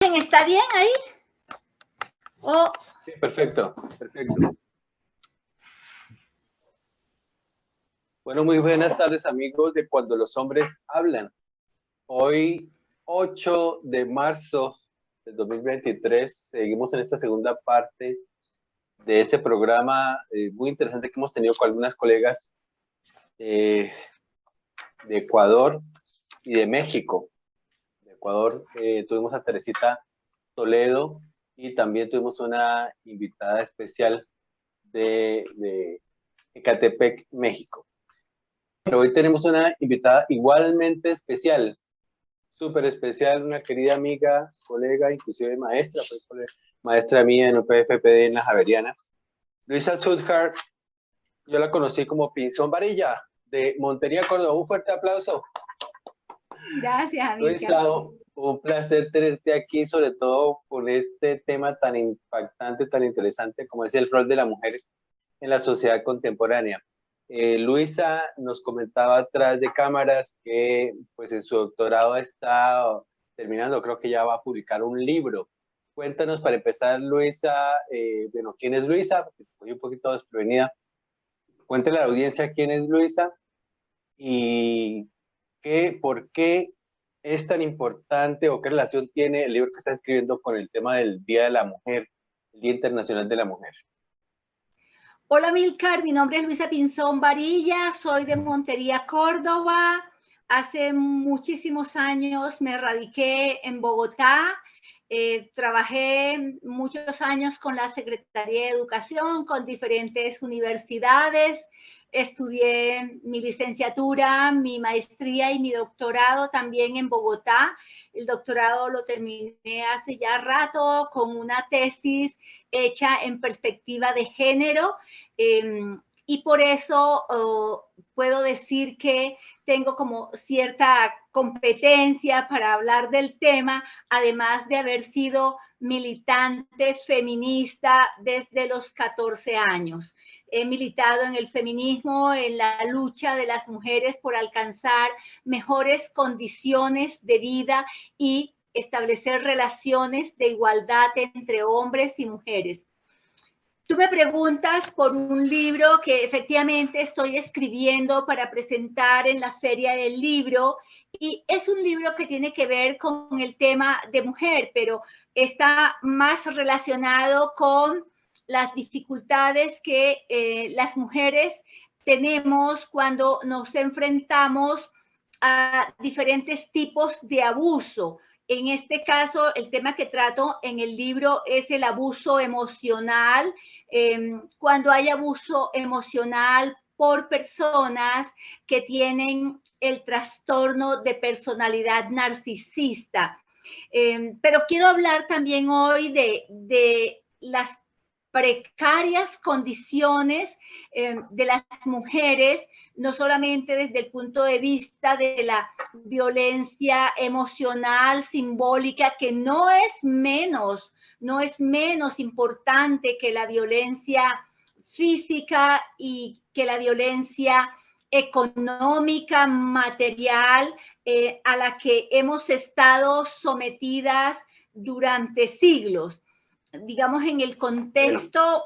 imagen está bien ahí? Oh. Sí, perfecto, perfecto. Bueno, muy buenas tardes, amigos de Cuando los Hombres Hablan. Hoy, 8 de marzo del 2023, seguimos en esta segunda parte de este programa muy interesante que hemos tenido con algunas colegas de Ecuador y de México. De Ecuador tuvimos a Teresita Toledo y también tuvimos una invitada especial de Ecatepec, México. Pero hoy tenemos una invitada igualmente especial, súper especial, una querida amiga, colega, inclusive maestra, pues, maestra mía en UPFPD en la Javeriana, Luisa Sudhar. Yo la conocí como Pinzón Varilla, de Montería, Córdoba. Un fuerte aplauso. Gracias, amiga. Luisa, un placer tenerte aquí, sobre todo por este tema tan impactante, tan interesante como es el rol de la mujer en la sociedad contemporánea. Luisa nos comentaba atrás de cámaras que pues en su doctorado está terminando, creo que ya va a publicar un libro. Cuéntanos para empezar, Luisa, bueno, ¿quién es Luisa? Porque estoy un poquito desprevenida. Cuéntale a la audiencia quién es Luisa y por qué es tan importante o qué relación tiene el libro que está escribiendo con el tema del Día de la Mujer, el Día Internacional de la Mujer. Hola Milcar, mi nombre es Luisa Pinzón Varilla, soy de Montería, Córdoba. Hace muchísimos años me radiqué en Bogotá. Trabajé muchos años con la Secretaría de Educación, con diferentes universidades. Estudié mi licenciatura, mi maestría y mi doctorado también en Bogotá. El doctorado lo terminé hace ya rato con una tesis hecha en perspectiva de género, y por eso puedo decir que tengo como cierta competencia para hablar del tema, además de haber sido militante feminista desde los 14 años. He militado en el feminismo, en la lucha de las mujeres por alcanzar mejores condiciones de vida y establecer relaciones de igualdad entre hombres y mujeres. Tú me preguntas por un libro que efectivamente estoy escribiendo para presentar en la Feria del Libro, y es un libro que tiene que ver con el tema de mujer, pero está más relacionado con las dificultades que las mujeres tenemos cuando nos enfrentamos a diferentes tipos de abuso. En este caso, el tema que trato en el libro es el abuso emocional. Cuando hay abuso emocional por personas que tienen el trastorno de personalidad narcisista. Pero quiero hablar también hoy de las precarias condiciones de las mujeres, no solamente desde el punto de vista de la violencia emocional, simbólica, que no es menos importante que la violencia física y que la violencia económica, material, a la que hemos estado sometidas durante siglos. Digamos, en el contexto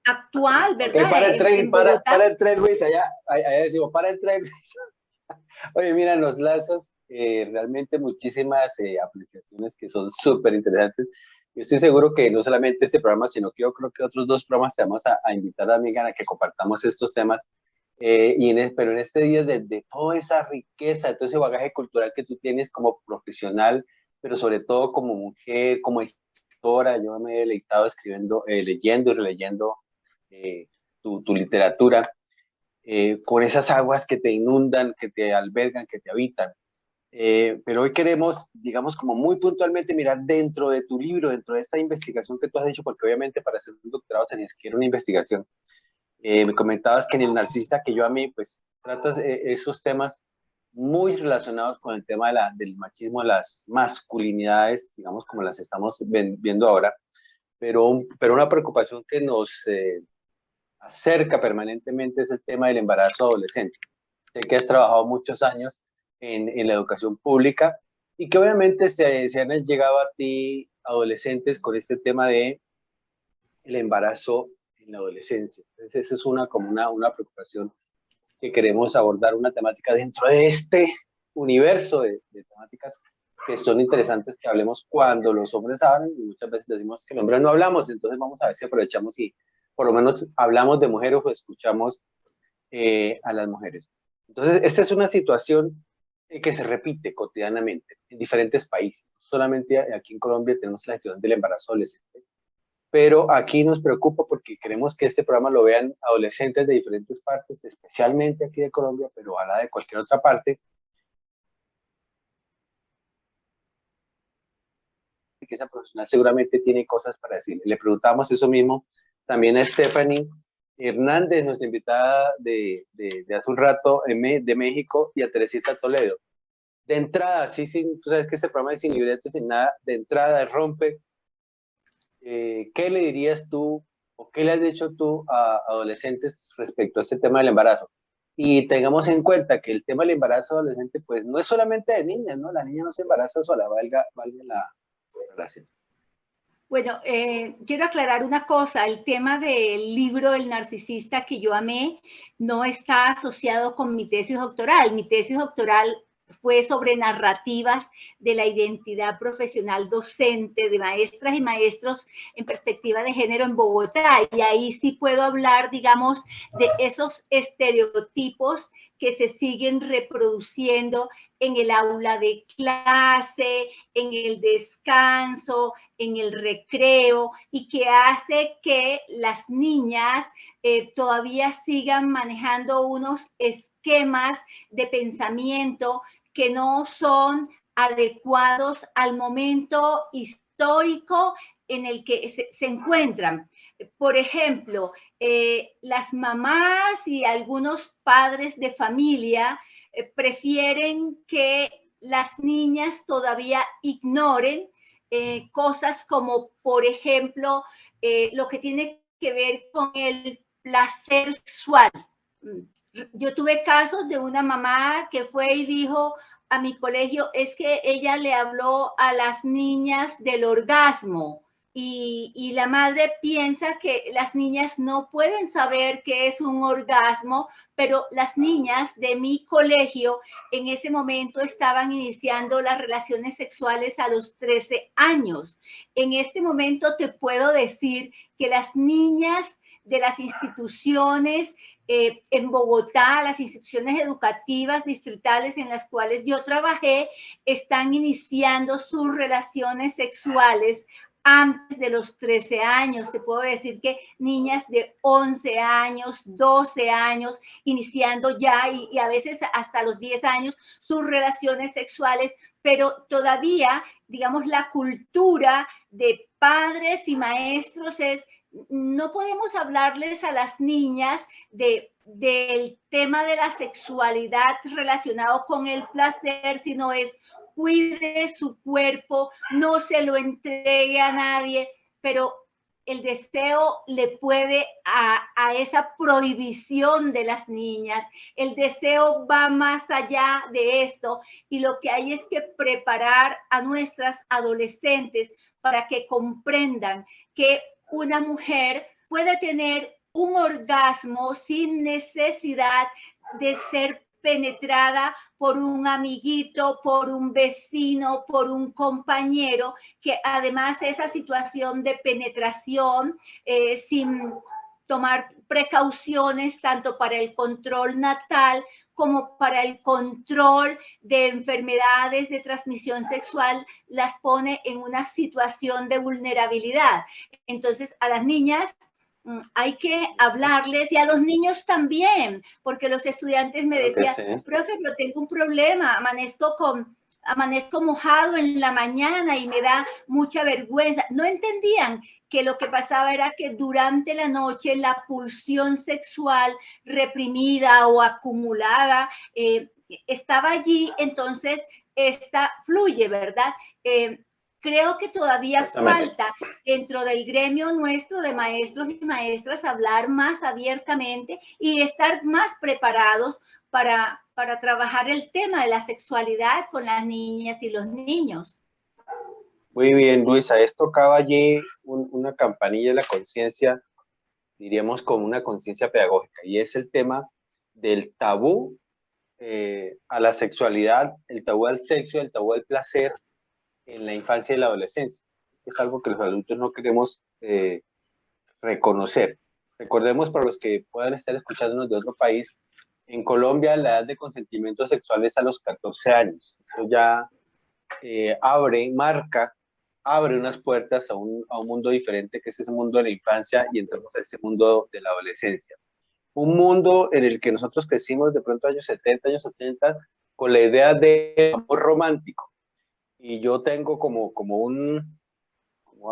actual, ¿verdad? Okay, para el tren, Luis, allá decimos, para el tren. Oye, mira, nos lanzas realmente muchísimas apreciaciones que son súper interesantes. Yo estoy seguro que no solamente este programa, sino que yo creo que otros dos programas te vamos a invitar a Megan a que compartamos estos temas. Pero en este día de toda esa riqueza, de todo ese bagaje cultural que tú tienes como profesional, pero sobre todo como mujer, como escritora, yo me he deleitado escribiendo, leyendo y releyendo tu literatura, con esas aguas que te inundan, que te albergan, que te habitan. Pero hoy queremos, digamos, como muy puntualmente mirar dentro de tu libro, dentro de esta investigación que tú has hecho, porque obviamente para hacer un doctorado se requiere una investigación. Me comentabas que en el narcisista que yo a mí, pues, tratas esos temas muy relacionados con el tema del machismo, las masculinidades, digamos, como las estamos viendo ahora, pero una preocupación que nos acerca permanentemente es el tema del embarazo adolescente. Sé que has trabajado muchos años en la educación pública y que obviamente se han llegado a ti adolescentes con este tema de el embarazo en la adolescencia. Entonces, esa es una preocupación que queremos abordar, una temática dentro de este universo de temáticas que son interesantes que hablemos cuando los hombres hablan, y muchas veces decimos que los hombres no hablamos, entonces vamos a ver si aprovechamos y por lo menos hablamos de mujeres o escuchamos a las mujeres. Entonces, esta es una situación que se repite cotidianamente en diferentes países. Solamente aquí en Colombia tenemos la situación del embarazo adolescente, pero aquí nos preocupa porque queremos que este programa lo vean adolescentes de diferentes partes, especialmente aquí de Colombia, pero ojalá de cualquier otra parte, que esa profesional seguramente tiene cosas para decir. Le preguntamos eso mismo también a Stephanie Hernández, nuestra invitada de hace un rato de México, y a Teresita Toledo. De entrada, sí, tú sabes que este programa es sin libreto, sin nada, de entrada rompe. ¿Qué le dirías tú o qué le has dicho tú a adolescentes respecto a este tema del embarazo? Y tengamos en cuenta que el tema del embarazo adolescente, pues no es solamente de niñas, ¿no? La niña no se embaraza sola, valga la relación. Bueno, quiero aclarar una cosa, el tema del libro El narcisista que yo amé no está asociado con mi tesis doctoral. Mi tesis doctoral fue sobre narrativas de la identidad profesional docente de maestras y maestros en perspectiva de género en Bogotá. Y ahí sí puedo hablar, digamos, de esos estereotipos que se siguen reproduciendo en el aula de clase, en el descanso, en el recreo, y que hace que las niñas todavía sigan manejando unos esquemas de pensamiento que no son adecuados al momento histórico en el que se encuentran. Por ejemplo, las mamás y algunos padres de familia prefieren que las niñas todavía ignoren cosas como, por ejemplo, lo que tiene que ver con el placer sexual. Yo tuve casos de una mamá que fue y dijo a mi colegio, es que ella le habló a las niñas del orgasmo. Y la madre piensa que las niñas no pueden saber qué es un orgasmo, pero las niñas de mi colegio en ese momento estaban iniciando las relaciones sexuales a los 13 años. En este momento te puedo decir que las niñas de las instituciones en Bogotá, las instituciones educativas distritales en las cuales yo trabajé, están iniciando sus relaciones sexuales antes de los 13 años. Te puedo decir que niñas de 11 años, 12 años, iniciando ya y a veces hasta los 10 años sus relaciones sexuales, pero todavía, digamos, la cultura de padres y maestros es, no podemos hablarles a las niñas del tema de la sexualidad relacionado con el placer, sino es cuide su cuerpo, no se lo entregue a nadie, pero el deseo le puede a esa prohibición de las niñas. El deseo va más allá de esto y lo que hay es que preparar a nuestras adolescentes para que comprendan que una mujer puede tener un orgasmo sin necesidad de ser penetrada por un amiguito, por un vecino, por un compañero, que además esa situación de penetración sin tomar precauciones tanto para el control natal como para el control de enfermedades de transmisión sexual, las pone en una situación de vulnerabilidad. Entonces, a las niñas hay que hablarles y a los niños también, porque los estudiantes me decían, sí, profe, pero tengo un problema, amanezco mojado en la mañana y me da mucha vergüenza. No entendían que lo que pasaba era que durante la noche la pulsión sexual reprimida o acumulada estaba allí, entonces esta fluye, ¿verdad? Creo que todavía falta dentro del gremio nuestro de maestros y maestras hablar más abiertamente y estar más preparados para trabajar el tema de la sexualidad con las niñas y los niños. Muy bien, Luisa, esto tocaba allí una campanilla de la conciencia, diríamos como una conciencia pedagógica, y es el tema del tabú a la sexualidad, el tabú al sexo, el tabú al placer en la infancia y la adolescencia. Es algo que los adultos no queremos reconocer. Recordemos, para los que puedan estar escuchándonos de otro país, en Colombia la edad de consentimiento sexual es a los 14 años. Eso ya abre unas puertas a un mundo diferente, que es ese mundo de la infancia, y entramos a ese mundo de la adolescencia. Un mundo en el que nosotros crecimos de pronto años 70, años 80, con la idea de amor romántico. Y yo tengo como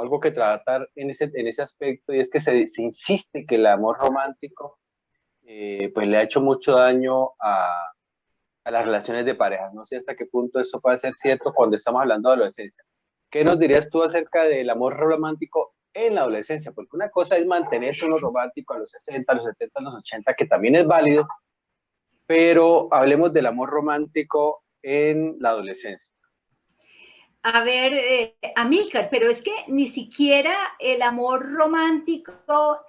algo que tratar en ese aspecto, y es que se insiste que el amor romántico pues le ha hecho mucho daño a las relaciones de pareja. No sé hasta qué punto eso puede ser cierto cuando estamos hablando de adolescencia. ¿Qué nos dirías tú acerca del amor romántico en la adolescencia? Porque una cosa es mantenerse uno romántico a los 60, a los 70, a los 80, que también es válido, pero hablemos del amor romántico en la adolescencia. A ver, Amílcar, pero es que ni siquiera el amor romántico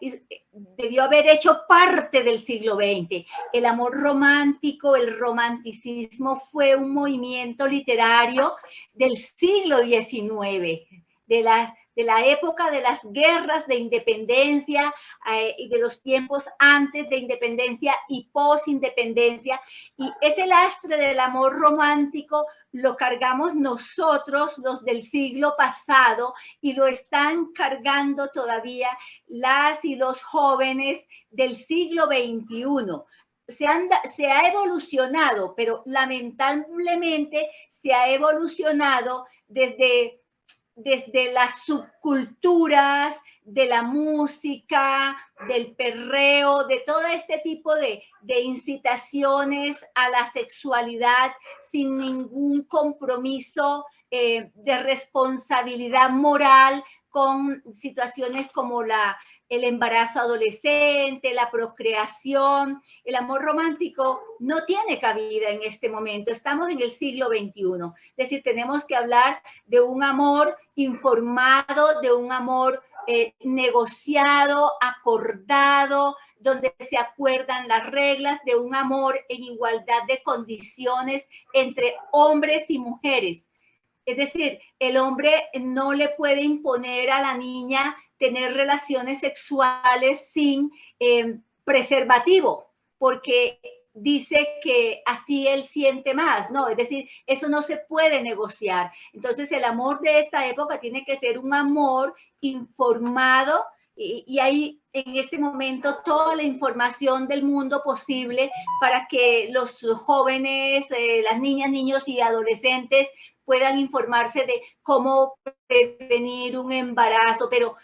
debió haber hecho parte del siglo XX. El amor romántico, el romanticismo fue un movimiento literario del siglo XIX, de la época de las guerras de independencia y de los tiempos antes de independencia y post-independencia. Y ese lastre del amor romántico lo cargamos nosotros, los del siglo pasado, y lo están cargando todavía las y los jóvenes del siglo XXI. Se ha evolucionado, pero lamentablemente se ha evolucionado desde las subculturas, de la música, del perreo, de todo este tipo de incitaciones a la sexualidad sin ningún compromiso de responsabilidad moral con situaciones como el embarazo adolescente, la procreación. El amor romántico no tiene cabida en este momento. Estamos en el siglo XXI. Es decir, tenemos que hablar de un amor informado, de un amor negociado, acordado, donde se acuerdan las reglas de un amor en igualdad de condiciones entre hombres y mujeres. Es decir, el hombre no le puede imponer a la niña tener relaciones sexuales sin preservativo, porque dice que así él siente más, ¿no? Es decir, eso no se puede negociar. Entonces, el amor de esta época tiene que ser un amor informado y hay en este momento toda la información del mundo posible para que los jóvenes, las niñas, niños y adolescentes puedan informarse de cómo prevenir un embarazo, pero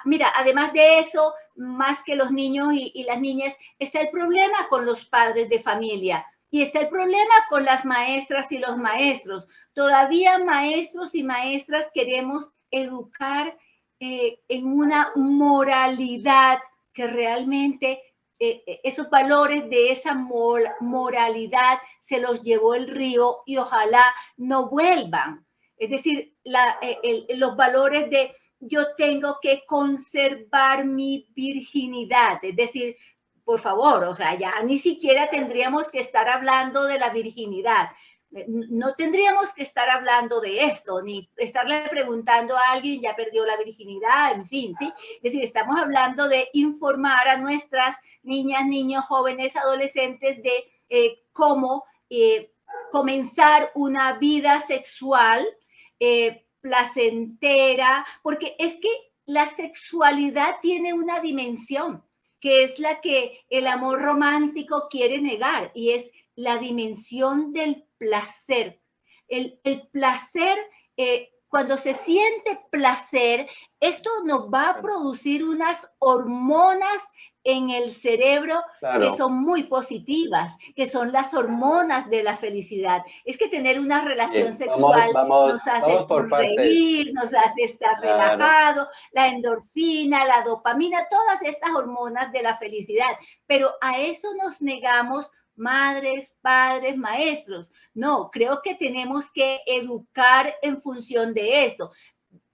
mira, además de eso, más que los niños y las niñas, está el problema con los padres de familia y está el problema con las maestras y los maestros. Todavía maestros y maestras queremos educar en una moralidad que realmente esos valores de esa moralidad se los llevó el río y ojalá no vuelvan. Es decir, los valores de yo tengo que conservar mi virginidad, es decir, por favor, o sea, ya ni siquiera tendríamos que estar hablando de la virginidad. No tendríamos que estar hablando de esto, ni estarle preguntando a alguien, ya perdió la virginidad, en fin, ¿sí? Es decir, estamos hablando de informar a nuestras niñas, niños, jóvenes, adolescentes de cómo comenzar una vida sexual placentera, porque es que la sexualidad tiene una dimensión que es la que el amor romántico quiere negar, y es la dimensión del placer. El placer, cuando se siente placer, esto nos va a producir unas hormonas en el cerebro que son muy positivas, que son las hormonas de la felicidad. Es que tener una relación sexual nos hace sonreír, nos hace estar relajado, la endorfina, la dopamina, todas estas hormonas de la felicidad. Pero a eso nos negamos madres, padres, maestros. No, creo que tenemos que educar en función de esto.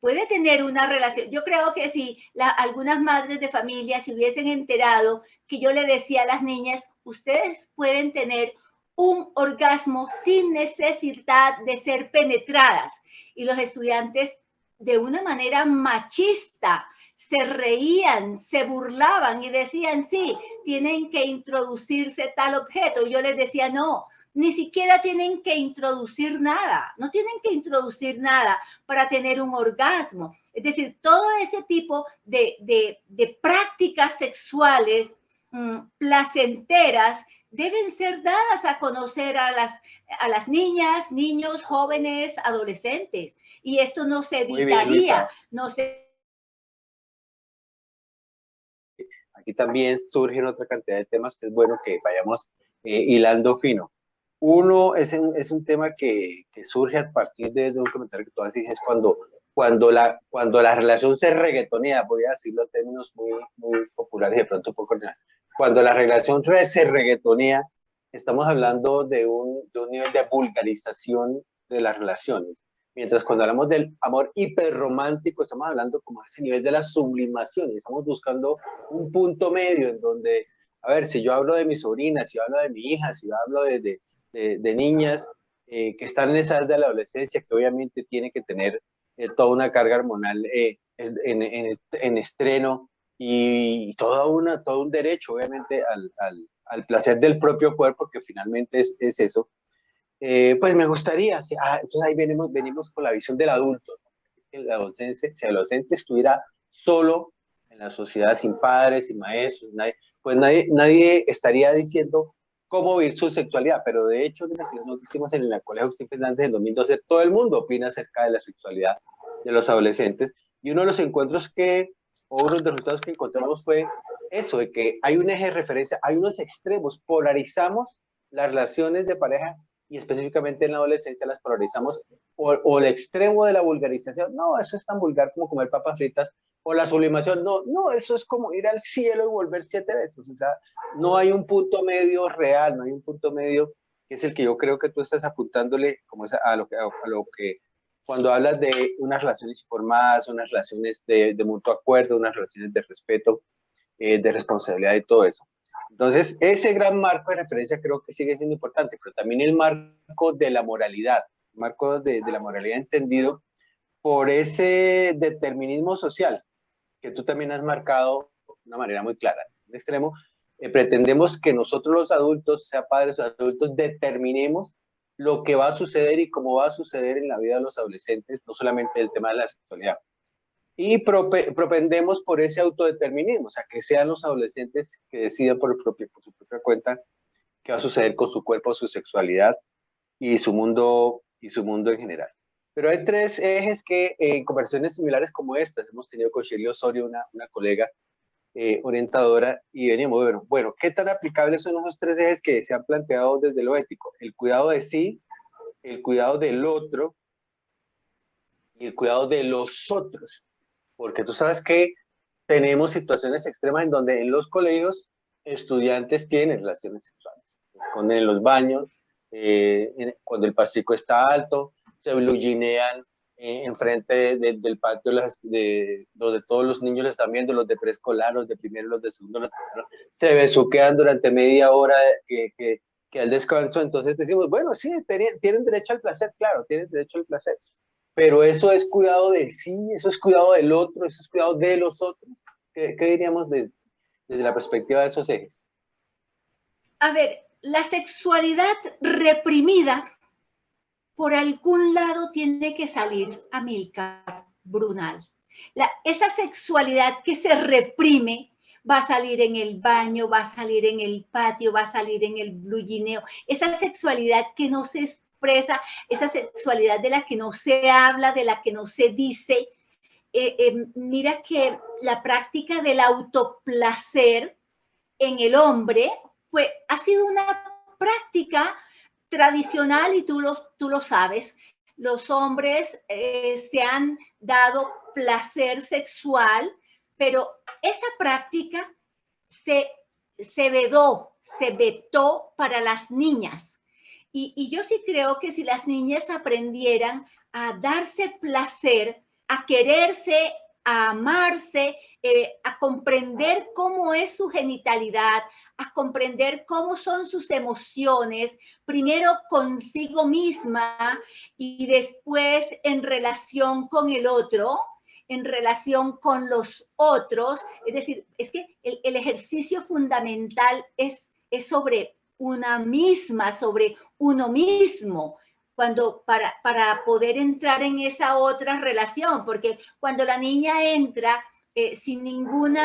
puede tener una relación. Yo creo que si algunas madres de familia se hubiesen enterado que yo le decía a las niñas, ustedes pueden tener un orgasmo sin necesidad de ser penetradas. Y los estudiantes, de una manera machista, se reían, se burlaban y decían, sí, tienen que introducirse tal objeto. Y yo les decía, no, ni siquiera tienen que introducir nada, no tienen que introducir nada para tener un orgasmo. Es decir, todo ese tipo de prácticas sexuales placenteras deben ser dadas a conocer a las niñas, niños, jóvenes, adolescentes. Y esto no se evitaría, no se... Aquí también surgen otra cantidad de temas que es bueno que vayamos hilando fino. Uno es un tema que surge a partir de un comentario que tú haces, es cuando la relación se reggaetonea, voy a decirlo en términos muy populares y de pronto un poco ordinarios. Cuando la relación se reggaetonea, estamos hablando de un nivel de vulgarización de las relaciones. Mientras cuando hablamos del amor hiperromántico, estamos hablando como a ese nivel de la sublimación, y estamos buscando un punto medio en donde, a ver, si yo hablo de mi sobrina, si yo hablo de mi hija, si yo hablo de niñas que están en esa edad de la adolescencia, que obviamente tiene que tener toda una carga hormonal en estreno y todo un derecho, obviamente, al placer del propio cuerpo, que finalmente es eso. Pues me gustaría, entonces ahí venimos con la visión del adulto, ¿no? Que el adolescente, si el adolescente estuviera solo en la sociedad, sin padres, sin maestros, pues nadie estaría diciendo cómo vivir su sexualidad, pero de hecho, en la investigación que hicimos en el Colegio Agustín Fernández en 2012, todo el mundo opina acerca de la sexualidad de los adolescentes, y uno de los encuentros o uno de los resultados que encontramos fue eso, de que hay un eje de referencia, hay unos extremos, polarizamos las relaciones de pareja y específicamente en la adolescencia las polarizamos, o el extremo de la vulgarización, no, eso es tan vulgar como comer papas fritas, o la sublimación, no, eso es como ir al cielo y volver 7 veces, o sea, no hay un punto medio real, no hay un punto medio que es el que yo creo que tú estás apuntándole como a lo que cuando hablas de unas relaciones informadas, unas relaciones de mutuo acuerdo, unas relaciones de respeto, de responsabilidad y todo eso. Entonces, ese gran marco de referencia creo que sigue siendo importante, pero también el marco de la moralidad, el marco de la moralidad entendido por ese determinismo social que tú también has marcado de una manera muy clara. En extremo, pretendemos que nosotros los adultos, sea padres o adultos, determinemos lo que va a suceder y cómo va a suceder en la vida de los adolescentes, no solamente el tema de la sexualidad. Y propendemos por ese autodeterminismo, o sea, que sean los adolescentes que decidan por su propia cuenta qué va a suceder con su cuerpo, su sexualidad y su mundo en general. Pero hay 3 ejes que en conversaciones similares como estas hemos tenido con Shirley Osorio, una colega orientadora, y veníamos, bueno, ¿qué tan aplicables son esos 3 ejes que se han planteado desde lo ético? El cuidado de sí, el cuidado del otro y el cuidado de los otros. Porque tú sabes que tenemos situaciones extremas en donde en los colegios estudiantes tienen relaciones sexuales, se esconden en los baños, cuando el pastico está alto, se bluginean enfrente del patio donde todos los niños están viendo, los de preescolar, los de primero, los de segundo, los de tercero, se besuquean durante media hora que al descanso. Entonces decimos, bueno, sí, tienen derecho al placer, claro, tienen derecho al placer, pero eso es cuidado de sí, eso es cuidado del otro, eso es cuidado de los otros. ¿Qué diríamos desde la perspectiva de esos ejes? A ver, la sexualidad reprimida por algún lado tiene que salir, Amílcar Brunal. Esa sexualidad que se reprime va a salir en el baño, va a salir en el patio, va a salir en el blugineo. Esa sexualidad que no se expresa, esa sexualidad de la que no se habla, de la que no se dice. Mira que la práctica del autoplacer en el hombre ha sido una práctica tradicional y tú lo sabes. Los hombres se han dado placer sexual, pero esa práctica se vetó para las niñas. Y yo sí creo que si las niñas aprendieran a darse placer, a quererse, a amarse, a comprender cómo es su genitalidad, a comprender cómo son sus emociones, primero consigo misma y después en relación con el otro, en relación con los otros. Es decir, es que el ejercicio fundamental es sobre una misma, sobre uno mismo, cuando para poder entrar en esa otra relación, porque cuando la niña entra sin ningún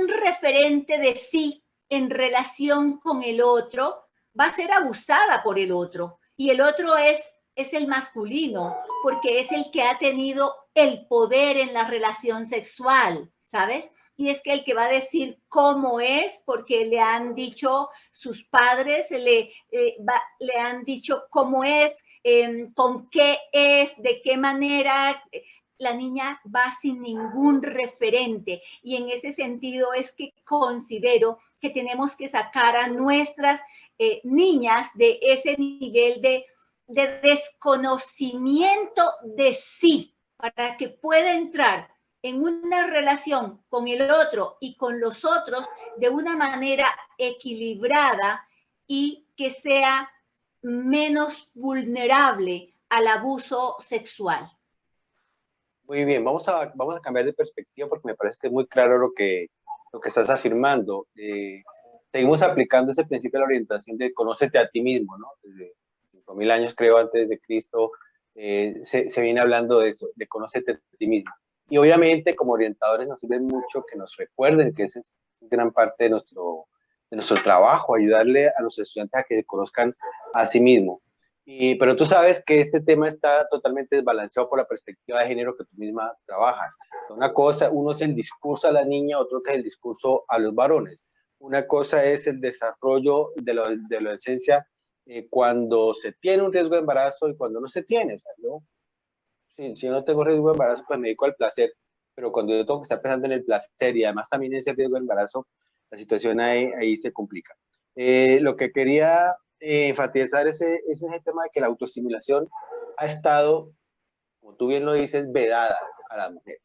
referente de sí en relación con el otro, va a ser abusada por el otro. Y el otro es el masculino, porque es el que ha tenido el poder en la relación sexual, ¿sabes? Y es que el que va a decir cómo es, porque le han dicho sus padres, le han dicho cómo es, con qué es, de qué manera. La niña va sin ningún referente, y en ese sentido es que considero que tenemos que sacar a nuestras niñas de ese nivel de desconocimiento de sí, para que pueda entrar en una relación con el otro y con los otros de una manera equilibrada y que sea menos vulnerable al abuso sexual. Muy bien, vamos a cambiar de perspectiva porque me parece que es muy claro lo que estás afirmando. Seguimos aplicando ese principio de la orientación de conócete a ti mismo, ¿no? Desde 5.000 años, creo, antes de Cristo, se viene hablando de eso, de conócete a ti mismo. Y obviamente, como orientadores, nos sirve mucho que nos recuerden que esa es gran parte de nuestro trabajo, ayudarle a los estudiantes a que se conozcan a sí mismos. Pero tú sabes que este tema está totalmente desbalanceado por la perspectiva de género que tú misma trabajas. Una cosa, uno es el discurso a la niña, otro que es el discurso a los varones. Una cosa es el desarrollo de la adolescencia cuando se tiene un riesgo de embarazo y cuando no se tiene. O sea, si yo no tengo riesgo de embarazo, pues me dedico al placer, pero cuando yo tengo que estar pensando en el placer y además también en ese riesgo de embarazo, la situación ahí se complica. Lo que quería enfatizar ese tema de que la autoestimulación ha estado, como tú bien lo dices, vedada a la mujer.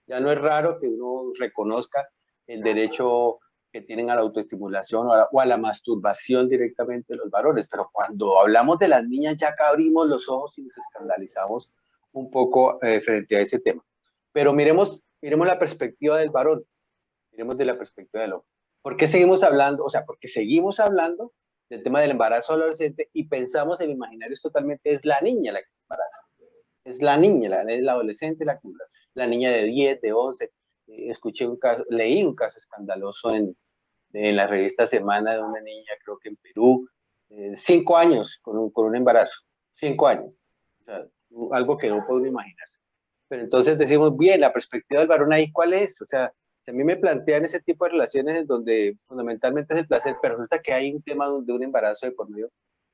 Ya no es raro que uno reconozca el derecho que tienen a la autoestimulación o a la masturbación directamente de los varones, pero cuando hablamos de las niñas ya abrimos los ojos y nos escandalizamos un poco frente a ese tema. Pero miremos la perspectiva del varón, miremos de la perspectiva del hombre. ¿Por qué seguimos hablando? O sea, porque seguimos hablando del tema del embarazo adolescente y pensamos en imaginarios totalmente, es la niña la que se embaraza. Es la niña, es la adolescente la niña de 10, de 11. Leí un caso escandaloso en la revista Semana de una niña, creo que en Perú, 5 años con un embarazo. 5 años. O sea, algo que no puedo imaginarse. Pero entonces decimos, bien, la perspectiva del varón ahí, ¿cuál es? O sea, si a mí me plantean ese tipo de relaciones en donde fundamentalmente es el placer, pero resulta que hay un tema de un embarazo de por medio,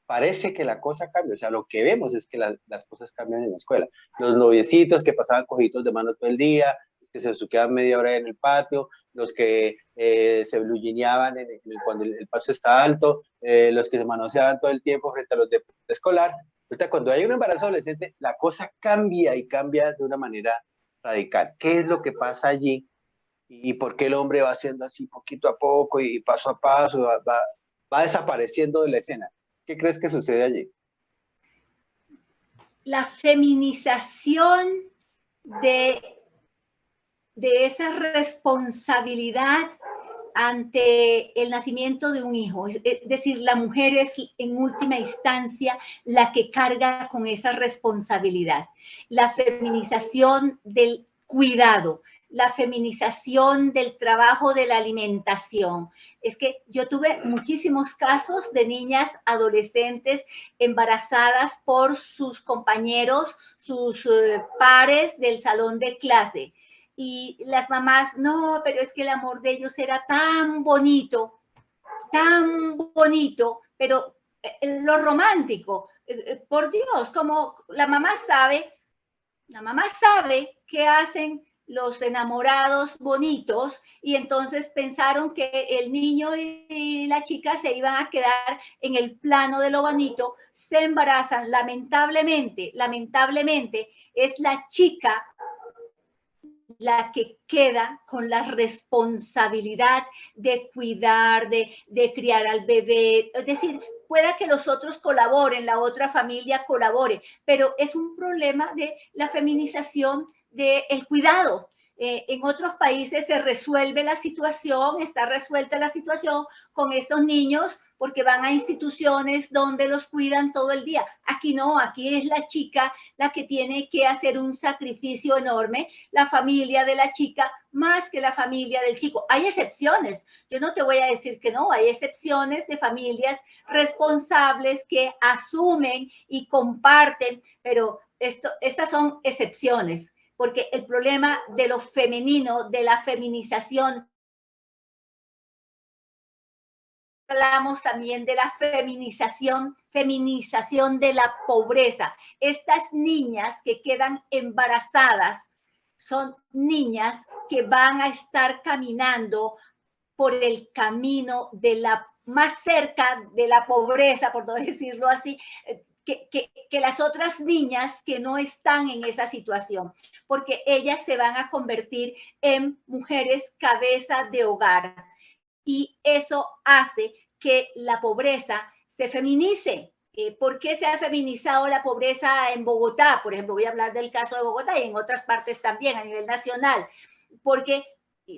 parece que la cosa cambia. O sea, lo que vemos es que las cosas cambian en la escuela. Los noviecitos que pasaban cogidos de mano todo el día, los que se quedaban media hora en el patio, los que se blugineaban cuando el paso está alto, los que se manoseaban todo el tiempo frente a los de escolar. Ahorita, cuando hay un embarazo adolescente, la cosa cambia y cambia de una manera radical. ¿Qué es lo que pasa allí? ¿Y por qué el hombre va haciendo así poquito a poco y paso a paso, va desapareciendo de la escena? ¿Qué crees que sucede allí? La feminización de esa responsabilidad ante el nacimiento de un hijo. Es decir, la mujer es en última instancia la que carga con esa responsabilidad. La feminización del cuidado, la feminización del trabajo de la alimentación. Es que yo tuve muchísimos casos de niñas adolescentes embarazadas por sus compañeros, sus pares del salón de clase. Y las mamás, no, pero es que el amor de ellos era tan bonito, pero lo romántico, por Dios, como la mamá sabe qué hacen los enamorados bonitos, y entonces pensaron que el niño y la chica se iban a quedar en el plano de lo bonito, se embarazan, lamentablemente, es la chica la que queda con la responsabilidad de cuidar, de criar al bebé, es decir, pueda que los otros colaboren, la otra familia colabore, pero es un problema de la feminización del cuidado. En otros países se resuelve la situación, está resuelta la situación con estos niños porque van a instituciones donde los cuidan todo el día. Aquí no, aquí es la chica la que tiene que hacer un sacrificio enorme, la familia de la chica más que la familia del chico. Hay excepciones, yo no te voy a decir que no, hay excepciones de familias responsables que asumen y comparten, pero estas son excepciones, porque el problema de lo femenino, de la feminización, hablamos también de la feminización de la pobreza. Estas niñas que quedan embarazadas son niñas que van a estar caminando por el camino de la más cerca de la pobreza, por no decirlo así, que las otras niñas que no están en esa situación, porque ellas se van a convertir en mujeres cabeza de hogar. Y eso hace que la pobreza se feminice. ¿Por qué se ha feminizado la pobreza en Bogotá? Por ejemplo, voy a hablar del caso de Bogotá y en otras partes también a nivel nacional, porque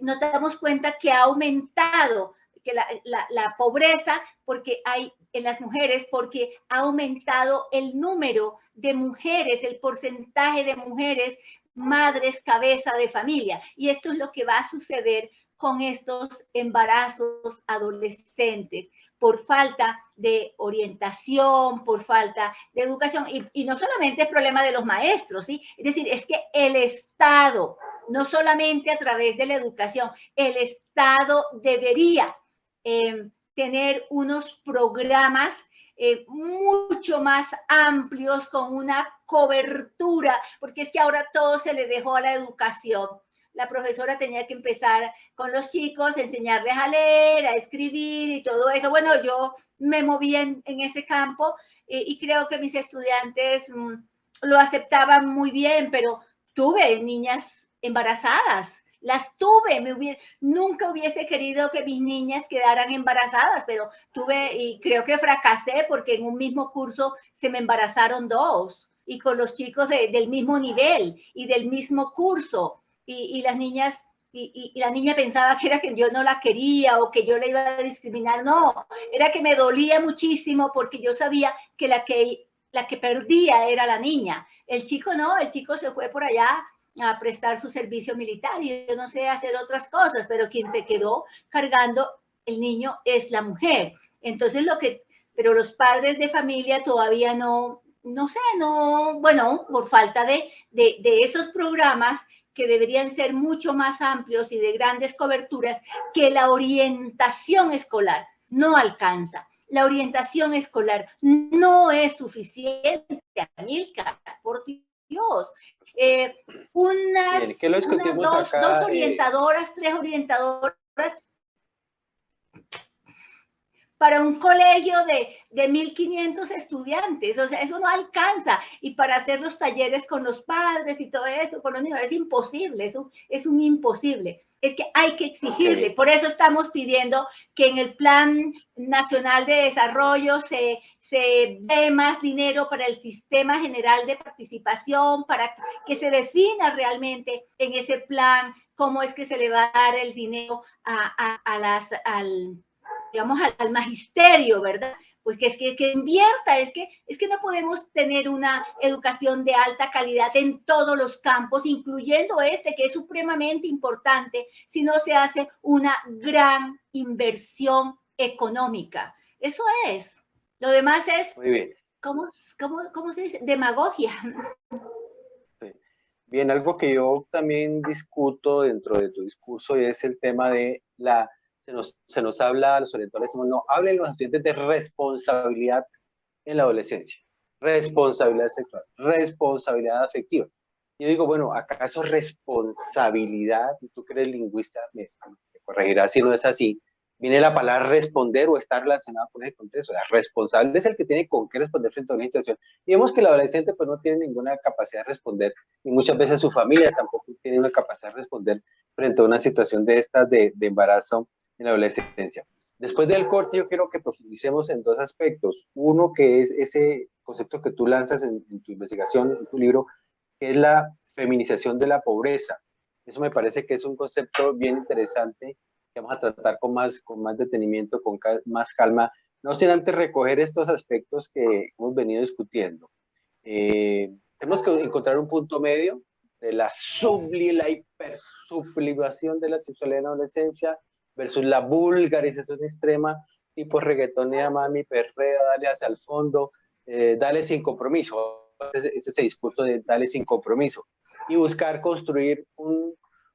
nos damos cuenta que ha aumentado que la pobreza porque hay en las mujeres, porque ha aumentado el número de mujeres, el porcentaje de mujeres madres cabeza de familia. Y esto es lo que va a suceder con estos embarazos adolescentes por falta de orientación, por falta de educación. Y no solamente es problema de los maestros, ¿sí? Es decir, es que el Estado, no solamente a través de la educación, el Estado debería tener unos programas mucho más amplios, con una cobertura, porque es que ahora todo se le dejó a la educación. La profesora tenía que empezar con los chicos, enseñarles a leer, a escribir y todo eso. Bueno, yo me moví en ese campo y creo que mis estudiantes lo aceptaban muy bien, pero tuve niñas embarazadas, las tuve, nunca hubiese querido que mis niñas quedaran embarazadas, pero tuve y creo que fracasé porque en un mismo curso se me embarazaron dos y con los chicos del mismo nivel y del mismo curso. Y las niñas, y la niña pensaba que era que yo no la quería o que yo la iba a discriminar. No, era que me dolía muchísimo porque yo sabía que la que perdía era la niña. El chico no, el chico se fue por allá a prestar su servicio militar y yo no sé hacer otras cosas, pero quien se quedó cargando el niño es la mujer. Entonces pero los padres de familia todavía no sé, bueno, por falta de esos programas que deberían ser mucho más amplios y de grandes coberturas, que la orientación escolar no alcanza. La orientación escolar no es suficiente, Amílcar, por Dios. Dos orientadoras, tres orientadoras para un colegio de 1.500 estudiantes, o sea, eso no alcanza, y para hacer los talleres con los padres y todo eso, con los niños, es imposible, eso es un imposible. Es que hay que exigirle, por eso estamos pidiendo que en el Plan Nacional de Desarrollo se dé más dinero para el Sistema General de Participación, para que se defina realmente en ese plan cómo es que se le va a dar el dinero digamos, al magisterio, ¿verdad? Pues que invierta, es que no podemos tener una educación de alta calidad en todos los campos, incluyendo que es supremamente importante, si no se hace una gran inversión económica. Eso es. Lo demás es, muy bien. ¿Cómo se dice? Demagogia. Sí. Bien, algo que yo también discuto dentro de tu discurso es el tema de se nos habla, los orientadores, no hablen los estudiantes de responsabilidad en la adolescencia, responsabilidad sexual, responsabilidad afectiva. Yo digo, bueno, ¿acaso responsabilidad? Y tú que eres lingüista, me corregirás si no es así. Viene la palabra responder o estar relacionada con el contexto. La responsable es el que tiene con qué responder frente a una situación. Y vemos que el adolescente pues no tiene ninguna capacidad de responder y muchas veces su familia tampoco tiene una capacidad de responder frente a una situación de estas de embarazo en la adolescencia. Después del corte yo quiero que profundicemos en dos aspectos. Uno que es ese concepto que tú lanzas en tu investigación, en tu libro, que es la feminización de la pobreza. Eso me parece que es un concepto bien interesante que vamos a tratar con más detenimiento, con más calma, no sin antes recoger estos aspectos que hemos venido discutiendo. Tenemos que encontrar un punto medio de la hipersublimación de la sexualidad en la adolescencia versus la vulgarización extrema, tipo reggaetonea, mami, perrea, dale hacia el fondo, dale sin compromiso. Es ese discurso de dale sin compromiso. Y buscar construir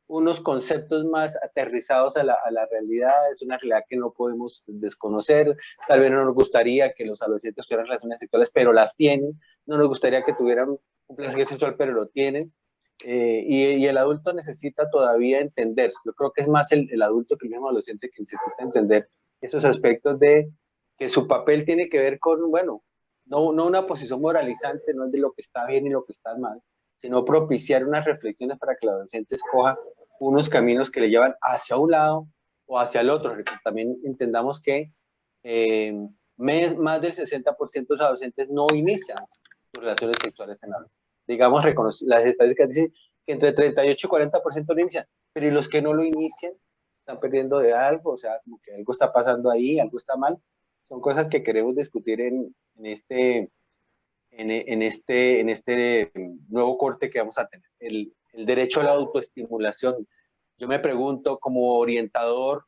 unos conceptos más aterrizados a la realidad. Es una realidad que no podemos desconocer. Tal vez no nos gustaría que los adolescentes tuvieran relaciones sexuales, pero las tienen. No nos gustaría que tuvieran un placer sexual, pero lo tienen. Y el adulto necesita todavía entender, yo creo que es más el adulto que el mismo adolescente que necesita entender esos aspectos de que su papel tiene que ver con, bueno, no una posición moralizante, no es de lo que está bien y lo que está mal, sino propiciar unas reflexiones para que el adolescente escoja unos caminos que le llevan hacia un lado o hacia el otro. También entendamos que eh, más del 60% de los adolescentes no inician sus relaciones sexuales en la adolescencia. Digamos, las estadísticas dicen que entre 38 y 40% lo inician, pero ¿y los que no lo inician? Están perdiendo de algo, o sea, como que algo está pasando ahí, algo está mal. Son cosas que queremos discutir en este nuevo corte que vamos a tener. El derecho a la autoestimulación. Yo me pregunto, como orientador,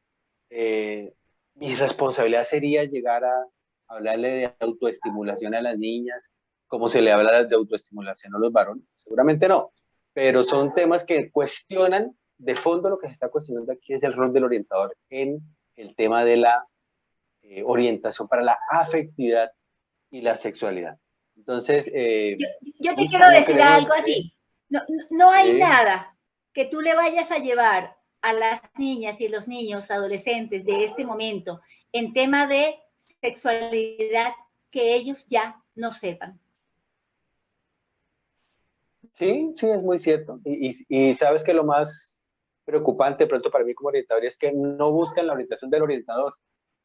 mi responsabilidad sería llegar a hablarle de autoestimulación a las niñas, como se le habla de autoestimulación a los varones. Seguramente no, pero son temas que cuestionan de fondo. Lo que se está cuestionando aquí es el rol del orientador en el tema de la orientación para la afectividad y la sexualidad. Entonces, Yo te quiero Luisa, no decir queremos, algo a ti. No hay sí, nada que tú le vayas a llevar a las niñas y los niños adolescentes de este momento en tema de sexualidad que ellos ya no sepan. sí, sí, es muy cierto. Y sabes que lo más preocupante pronto para mí como orientador es que no buscan la orientación del orientador,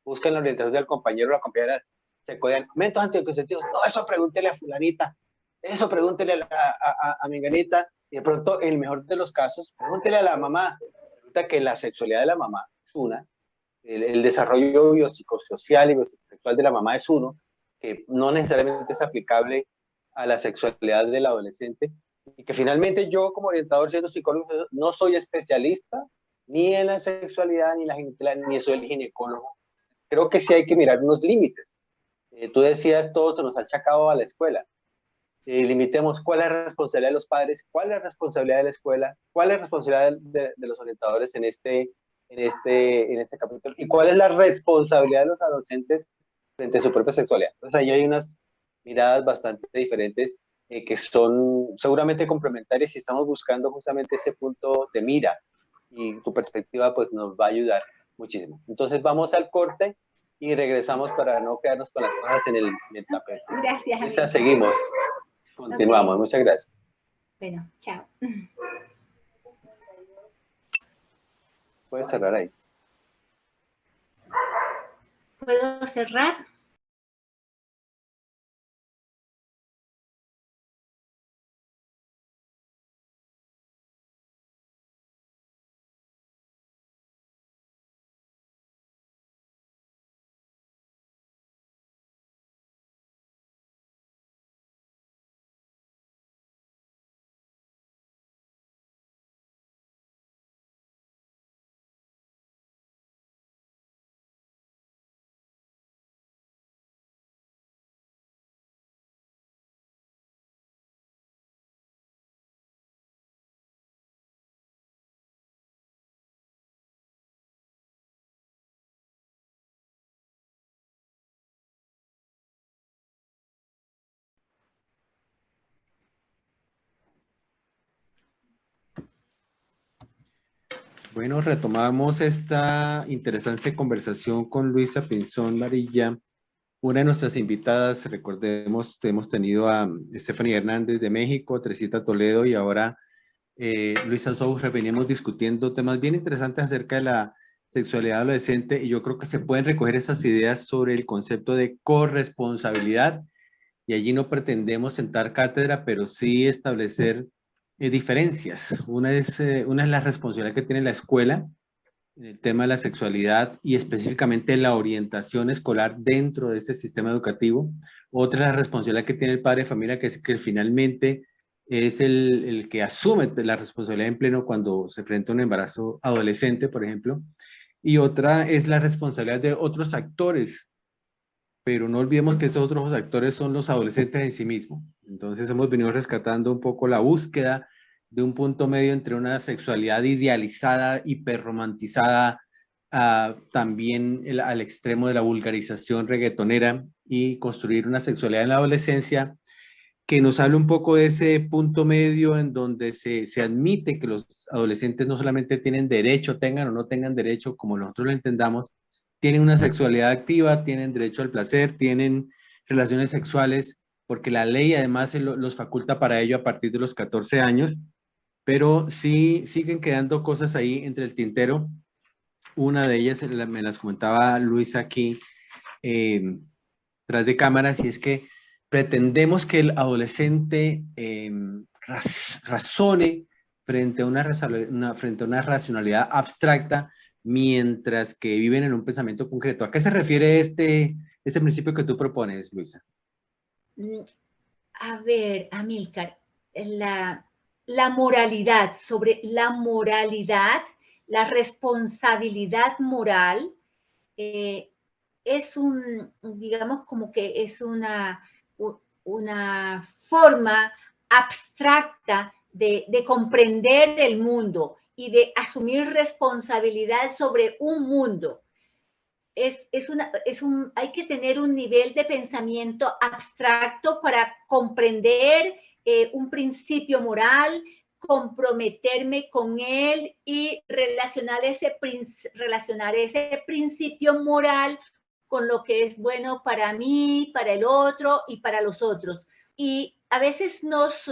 buscan la orientación del compañero o la compañera. Se codean momentos anticonceptivos. No, eso pregúntele a fulanita, eso pregúntele a menganita. Y de pronto, en el mejor de los casos, pregúntele a la mamá. Resulta que la sexualidad de la mamá es una, el desarrollo biopsicosocial y biosexual de la mamá es uno, que no necesariamente es aplicable a la sexualidad del adolescente, y que finalmente yo como orientador, siendo psicólogo, no soy especialista ni en la sexualidad, ni en la genitalidad, ni soy el ginecólogo. Creo que sí hay que mirar unos límites. Tú decías, todo se nos ha achacado a la escuela. Limitemos cuál es la responsabilidad de los padres, cuál es la responsabilidad de la escuela, cuál es la responsabilidad de los orientadores en este capítulo y cuál es la responsabilidad de los adolescentes frente a su propia sexualidad. Entonces ahí hay unas miradas bastante diferentes que son seguramente complementarias y estamos buscando justamente ese punto de mira y tu perspectiva pues nos va a ayudar muchísimo. Entonces vamos al corte y regresamos para no quedarnos con las cosas en el tapete. Gracias, Lisa, Amilcar. seguimos. Ok, Continuamos. Muchas gracias. bueno, chao. Puedes cerrar ahí. ¿Puedo cerrar? Bueno, retomamos esta interesante conversación con Luisa Pinzón Varilla, una de nuestras invitadas. Recordemos, hemos tenido a Stephanie Hernández de México, Teresita Toledo y ahora Luisa Sousa. Veníamos discutiendo temas bien interesantes acerca de la sexualidad adolescente y yo creo que se pueden recoger esas ideas sobre el concepto de corresponsabilidad, y allí no pretendemos sentar cátedra, pero sí establecer diferencias. Una es la responsabilidad que tiene la escuela en el tema de la sexualidad y específicamente la orientación escolar dentro de este sistema educativo. Otra es la responsabilidad que tiene el padre de familia, que es que finalmente es el que asume la responsabilidad en pleno cuando se enfrenta a un embarazo adolescente, por ejemplo. Y otra es la responsabilidad de otros actores, pero no olvidemos que esos otros actores son los adolescentes en sí mismos. Entonces hemos venido rescatando un poco la búsqueda de un punto medio entre una sexualidad idealizada, hiperromantizada, también al extremo de la vulgarización reggaetonera, y construir una sexualidad en la adolescencia que nos hable un poco de ese punto medio en donde se admite que los adolescentes no solamente tienen derecho, tengan o no tengan derecho, como nosotros lo entendamos, tienen una sexualidad activa, tienen derecho al placer, tienen relaciones sexuales, porque la ley además los faculta para ello a partir de los 14 años, pero sí siguen quedando cosas ahí entre el tintero. Una de ellas me las comentaba Luisa aquí, tras de cámaras, y es que pretendemos que el adolescente razone frente a una racionalidad abstracta, mientras que viven en un pensamiento concreto. ¿A qué se refiere este principio que tú propones, Luisa? A ver, Amílcar, la moralidad, sobre la moralidad, la responsabilidad moral, es digamos, como que es una forma abstracta de comprender el mundo y de asumir responsabilidad sobre un mundo. Hay que tener un nivel de pensamiento abstracto para comprender un principio moral, comprometerme con él y relacionar ese principio moral con lo que es bueno para mí, para el otro y para los otros. Y a veces nos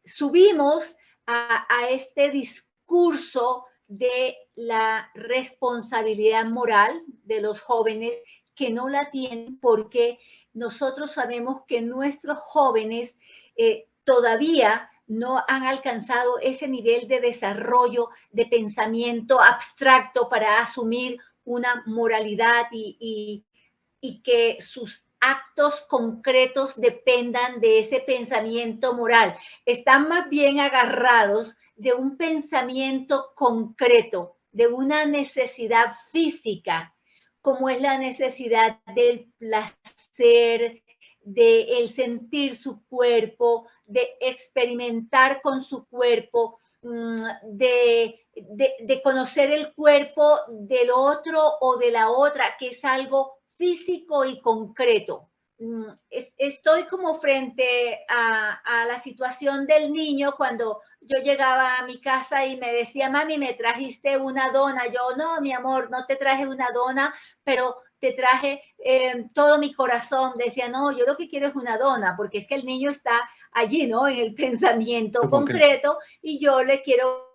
subimos a este discurso de la responsabilidad moral de los jóvenes, que no la tienen, porque nosotros sabemos que nuestros jóvenes todavía no han alcanzado ese nivel de desarrollo de pensamiento abstracto para asumir una moralidad y que sus actos concretos dependan de ese pensamiento moral. Están más bien agarrados de un pensamiento concreto, de una necesidad física, como es la necesidad del placer, de el sentir su cuerpo, de experimentar con su cuerpo, de conocer el cuerpo del otro o de la otra, que es algo físico y concreto. Estoy como frente a la situación del niño cuando yo llegaba a mi casa y me decía, mami, ¿me trajiste una dona? Yo, no, mi amor, no te traje una dona, pero te traje todo mi corazón. Decía, no, yo lo que quiero es una dona, porque es que el niño está allí, ¿no? En el pensamiento concreto, y yo le quiero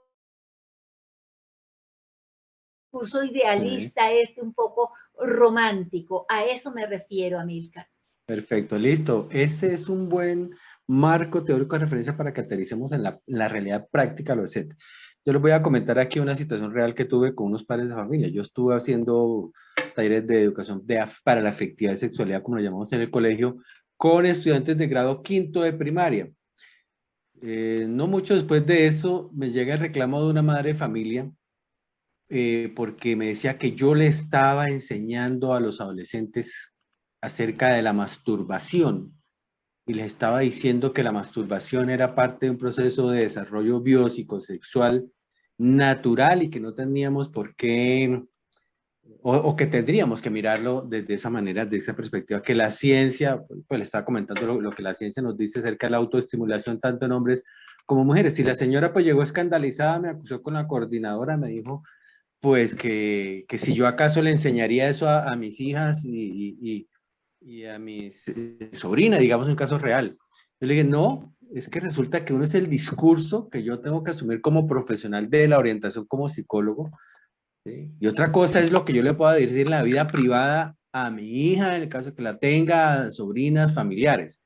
un discurso idealista, un poco romántico. A eso me refiero, Amílcar. Perfecto, listo. Ese es un buen marco teórico de referencia para que aterricemos en la realidad práctica lo etc. Yo les voy a comentar aquí una situación real que tuve con unos padres de familia. Yo estuve haciendo talleres de educación para la afectividad y sexualidad, como lo llamamos en el colegio, con estudiantes de grado quinto de primaria. No mucho después de eso me llega el reclamo de una madre de familia porque me decía que yo le estaba enseñando a los adolescentes acerca de la masturbación, y les estaba diciendo que la masturbación era parte de un proceso de desarrollo biopsicosexual natural y que no teníamos por qué, o que tendríamos que mirarlo desde esa manera, desde esa perspectiva, que la ciencia, pues le estaba comentando lo que la ciencia nos dice acerca de la autoestimulación tanto en hombres como mujeres. Si la señora pues llegó escandalizada, me acusó con la coordinadora, me dijo pues que si yo acaso le enseñaría eso a mis hijas y a mis sobrinas, digamos un caso real. Yo le dije, no, es que resulta que uno es el discurso que yo tengo que asumir como profesional de la orientación como psicólogo, ¿sí? Y otra cosa es lo que yo le pueda decir en la vida privada a mi hija, en el caso que la tenga, sobrinas, familiares.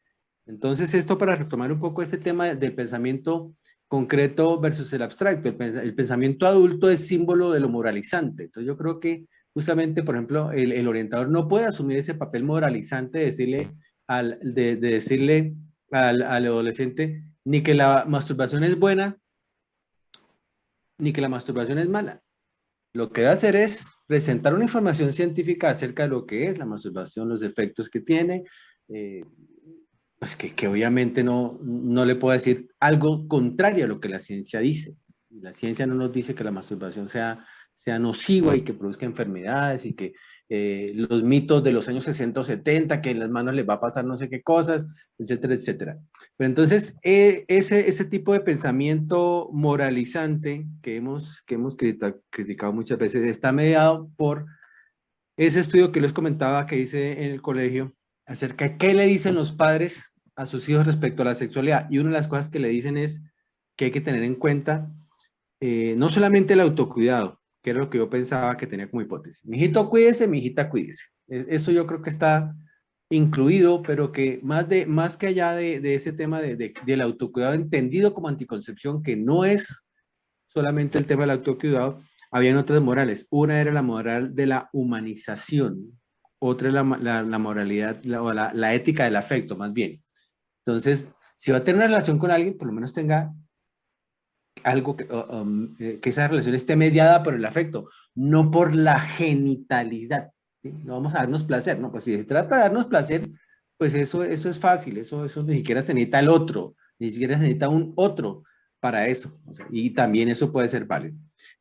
Entonces, esto para retomar un poco este tema del pensamiento concreto versus el abstracto. El pensamiento adulto es símbolo de lo moralizante. Entonces, yo creo que justamente, por ejemplo, el orientador no puede asumir ese papel moralizante de decirle de decirle al adolescente ni que la masturbación es buena, ni que la masturbación es mala. Lo que debe hacer es presentar una información científica acerca de lo que es la masturbación, los efectos que tiene, eh, pues que obviamente no le puedo decir algo contrario a lo que la ciencia dice. La ciencia no nos dice que la masturbación sea nociva y que produzca enfermedades y que los mitos de los años 60 o 70, que en las manos les va a pasar no sé qué cosas, etcétera, etcétera. Pero entonces, ese tipo de pensamiento moralizante que hemos criticado muchas veces está mediado por ese estudio que les comentaba que hice en el colegio acerca de qué le dicen los padres a sus hijos respecto a la sexualidad. Y una de las cosas que le dicen es que hay que tener en cuenta no solamente el autocuidado, que era lo que yo pensaba que tenía como hipótesis. Mijito, cuídese, mijita, cuídese. Eso yo creo que está incluido, pero que más que allá de ese tema del autocuidado entendido como anticoncepción, que no es solamente el tema del autocuidado, habían otras morales. Una era la moral de la humanización, otra es la moralidad o la ética del afecto, más bien. Entonces, si va a tener una relación con alguien, por lo menos tenga algo que esa relación esté mediada por el afecto, no por la genitalidad. ¿Sí? No vamos a darnos placer, ¿no? Pues si se trata de darnos placer, pues eso es fácil, eso ni siquiera se necesita el otro, ni siquiera se necesita un otro para eso. O sea, y también eso puede ser válido.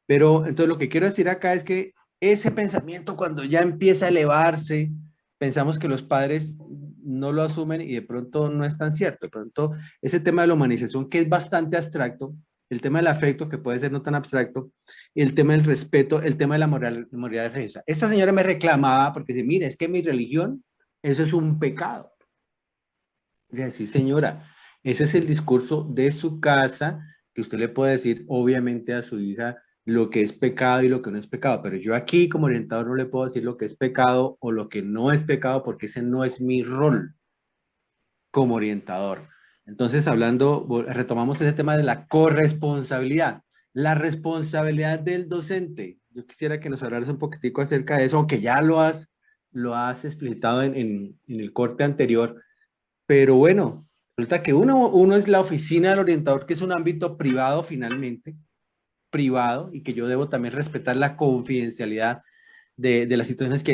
Pero entonces lo que quiero decir acá es que ese pensamiento cuando ya empieza a elevarse, pensamos que los padres no lo asumen y de pronto no es tan cierto. De pronto ese tema de la humanización que es bastante abstracto, el tema del afecto, que puede ser no tan abstracto, y el tema del respeto, el tema de la moralidad religiosa. Esta señora me reclamaba porque dice, mire, es que mi religión, eso es un pecado. Y así, señora, ese es el discurso de su casa, que usted le puede decir, obviamente, a su hija lo que es pecado y lo que no es pecado, pero yo aquí como orientador no le puedo decir lo que es pecado o lo que no es pecado porque ese no es mi rol como orientador. Entonces, retomamos ese tema de la corresponsabilidad, la responsabilidad del docente. Yo quisiera que nos hablaras un poquitico acerca de eso, aunque ya lo has explicitado en el corte anterior, pero bueno, resulta que uno es la oficina del orientador, que es un ámbito privado finalmente, privado, y que yo debo también respetar la confidencialidad de las situaciones que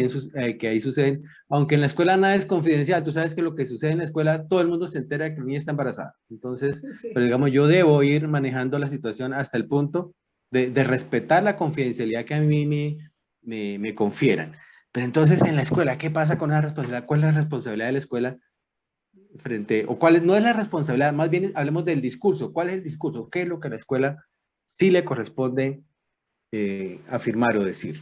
ahí suceden, aunque en la escuela nada es confidencial, tú sabes que lo que sucede en la escuela, todo el mundo se entera de que la niña está embarazada, entonces, sí. Pero digamos, yo debo ir manejando la situación hasta el punto de respetar la confidencialidad que a mí me confieran. Pero entonces en la escuela, ¿qué pasa con la responsabilidad? ¿Cuál es la responsabilidad de la escuela no es la responsabilidad? Más bien hablemos del discurso. ¿Cuál es el discurso? ¿Qué es lo que a la escuela sí le corresponde afirmar o decir?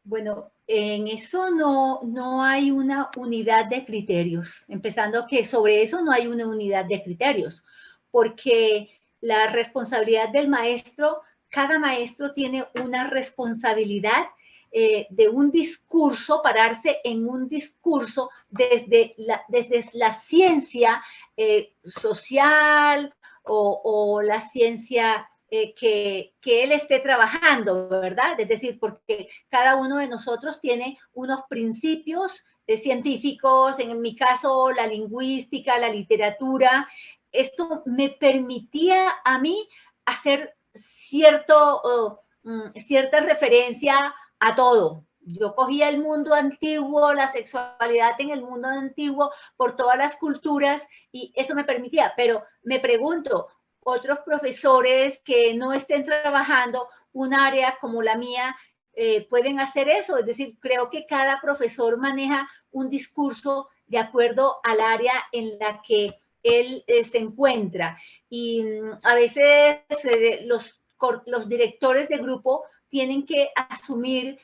Bueno, en eso no hay una unidad de criterios, empezando que sobre eso no hay una unidad de criterios, porque la responsabilidad del maestro, cada maestro tiene una responsabilidad de un discurso, pararse en un discurso desde la ciencia social o la ciencia que él esté trabajando, ¿verdad? Es decir, porque cada uno de nosotros tiene unos principios científicos, en mi caso la lingüística, la literatura. Esto me permitía a mí hacer cierta referencia a todo. Yo cogía el mundo antiguo, la sexualidad en el mundo antiguo, por todas las culturas, y eso me permitía. Pero me pregunto, otros profesores que no estén trabajando un área como la mía pueden hacer eso. Es decir, creo que cada profesor maneja un discurso de acuerdo al área en la que él se encuentra. Y a veces los directores de grupo tienen que asumir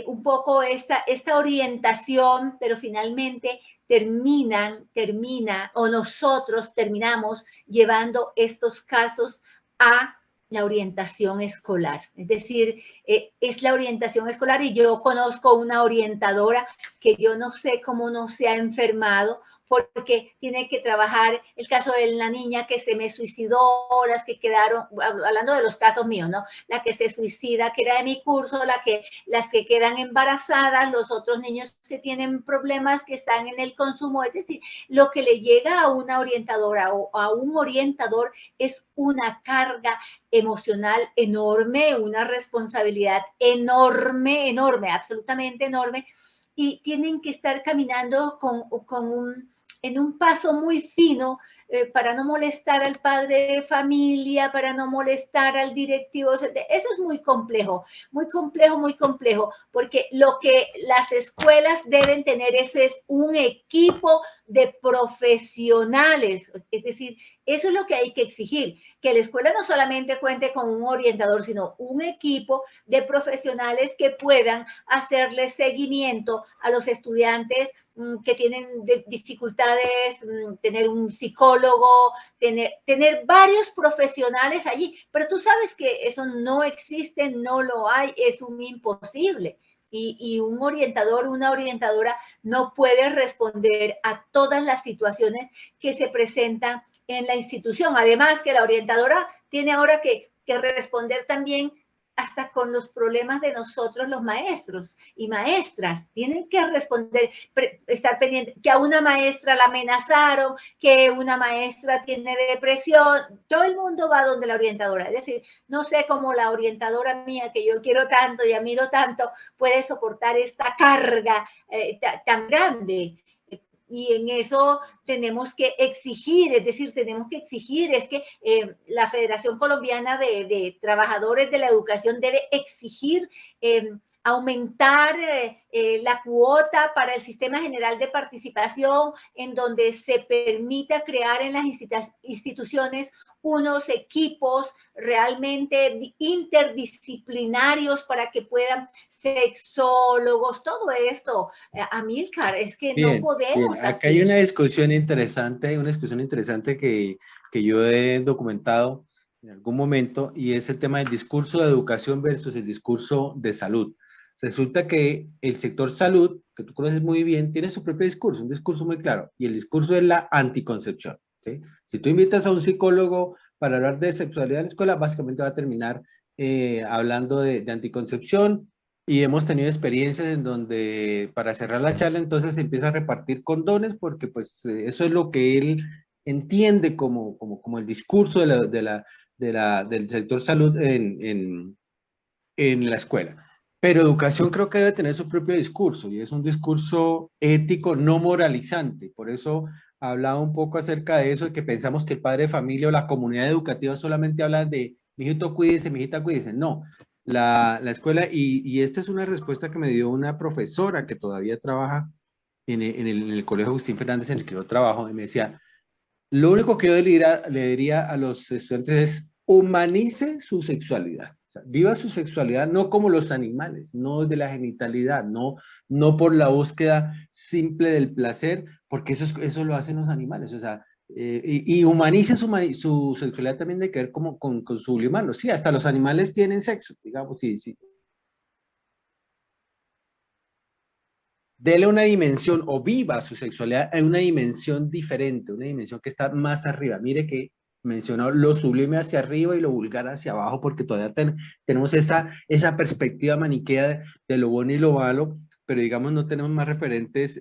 un poco esta orientación, pero finalmente termina, o nosotros terminamos llevando estos casos a la orientación escolar. Es decir, es la orientación escolar, y yo conozco una orientadora que yo no sé cómo no se ha enfermado, porque tiene que trabajar el caso de la niña que se me suicidó, las que quedaron, hablando de los casos míos, ¿no? La que se suicida, que era de mi curso, las que quedan embarazadas, los otros niños que tienen problemas, que están en el consumo. Es decir, lo que le llega a una orientadora o a un orientador es una carga emocional enorme, una responsabilidad enorme, absolutamente enorme, y tienen que estar caminando en un paso muy fino, para no molestar al padre de familia, para no molestar al directivo. Eso es muy complejo, porque lo que las escuelas deben tener es un equipo de profesionales. Es decir, eso es lo que hay que exigir, que la escuela no solamente cuente con un orientador, sino un equipo de profesionales que puedan hacerle seguimiento a los estudiantes que tienen dificultades, tener un psicólogo, tener varios profesionales allí. Pero tú sabes que eso no existe, no lo hay, es un imposible. Y un orientador, una orientadora no puede responder a todas las situaciones que se presentan en la institución. Además que la orientadora tiene ahora que responder también hasta con los problemas de nosotros los maestros y maestras. Tienen que responder, estar pendiente, que a una maestra la amenazaron, que una maestra tiene depresión. Todo el mundo va donde la orientadora. Es decir, no sé cómo la orientadora mía, que yo quiero tanto y admiro tanto, puede soportar esta carga tan grande. Y en eso tenemos que exigir, es decir, es que la Federación Colombiana de Trabajadores de la Educación debe exigir aumentar la cuota para el Sistema General de Participación, en donde se permita crear en las instituciones unos equipos realmente interdisciplinarios para que puedan sexólogos, todo esto. Amílcar, es que bien, no podemos bien. Acá así. hay una discusión interesante que yo he documentado en algún momento, y es el tema del discurso de educación versus el discurso de salud. Resulta que el sector salud, que tú conoces muy bien, tiene su propio discurso, un discurso muy claro, y el discurso es la anticoncepción, ¿sí? Si tú invitas a un psicólogo para hablar de sexualidad en la escuela, básicamente va a terminar hablando de anticoncepción, y hemos tenido experiencias en donde para cerrar la charla entonces se empieza a repartir condones, porque pues eso es lo que él entiende como el discurso del sector salud en la escuela. Pero educación creo que debe tener su propio discurso, y es un discurso ético, no moralizante. Por eso hablaba un poco acerca de eso, que pensamos que el padre de familia o la comunidad educativa solamente hablan de mijito cuídese, mijita cuídese. No, la escuela, y esta es una respuesta que me dio una profesora que todavía trabaja en el Colegio Agustín Fernández, en el que yo trabajo, y me decía, lo único que yo le diría a los estudiantes es humanice su sexualidad. O sea, viva su sexualidad no como los animales, no de la genitalidad, no por la búsqueda simple del placer, porque eso lo hacen los animales. O sea, y humanice su sexualidad también de que ver como con su humano. Sí, hasta los animales tienen sexo, digamos, sí, sí. Dele una dimensión, o viva su sexualidad en una dimensión diferente, una dimensión que está más arriba. Mire que mencionó lo sublime hacia arriba y lo vulgar hacia abajo, porque todavía tenemos esa perspectiva maniquea de lo bueno y lo malo, pero digamos no tenemos más referentes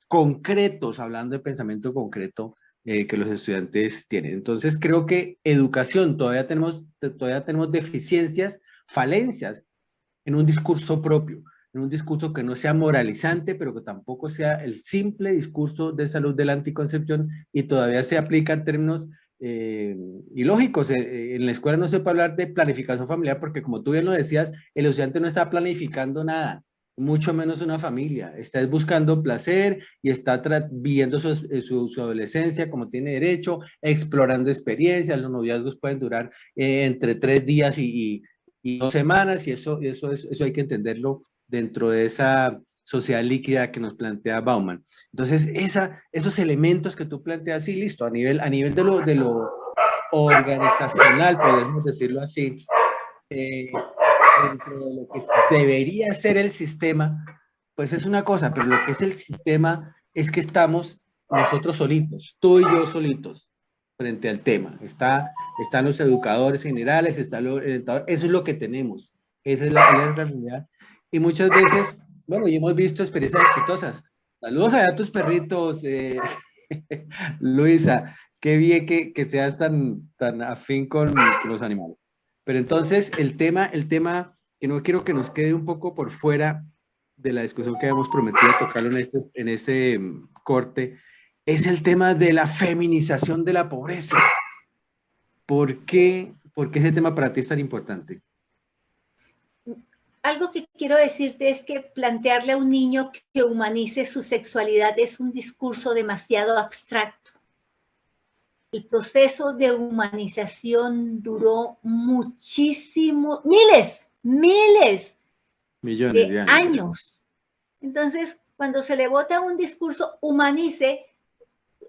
concretos, hablando de pensamiento concreto, que los estudiantes tienen. Entonces creo que educación, todavía tenemos deficiencias, falencias en un discurso propio, en un discurso que no sea moralizante, pero que tampoco sea el simple discurso de salud de la anticoncepción, y todavía se aplica en términos ilógicos. En la escuela no se puede hablar de planificación familiar, porque como tú bien lo decías, el estudiante no está planificando nada. mucho menos una familia. Está buscando placer y está viviendo su adolescencia como tiene derecho, explorando experiencias. Los noviazgos pueden durar entre 3 días y 2 semanas, y eso hay que entenderlo dentro de esa sociedad líquida que nos plantea Bauman. Entonces, esos elementos que tú planteas, sí, listo, a nivel de lo organizacional, podemos decirlo así, dentro de lo que debería ser el sistema, pues es una cosa, pero lo que es el sistema es que estamos nosotros solitos, tú y yo solitos, frente al tema. Están los educadores generales, está el orientador, eso es lo que tenemos, esa es la realidad. Y muchas veces, bueno, y hemos visto experiencias exitosas. Saludos allá a tus perritos, Luisa, qué bien que seas tan afín con los animales. Pero entonces el tema que no quiero que nos quede un poco por fuera de la discusión que habíamos prometido tocarlo en este corte, es el tema de la feminización de la pobreza. ¿Por qué ese tema para ti es tan importante? Algo que quiero decirte es que plantearle a un niño que humanice su sexualidad es un discurso demasiado abstracto. El proceso de humanización duró muchísimo, miles millones de años. Entonces, cuando se le bota un discurso humanice,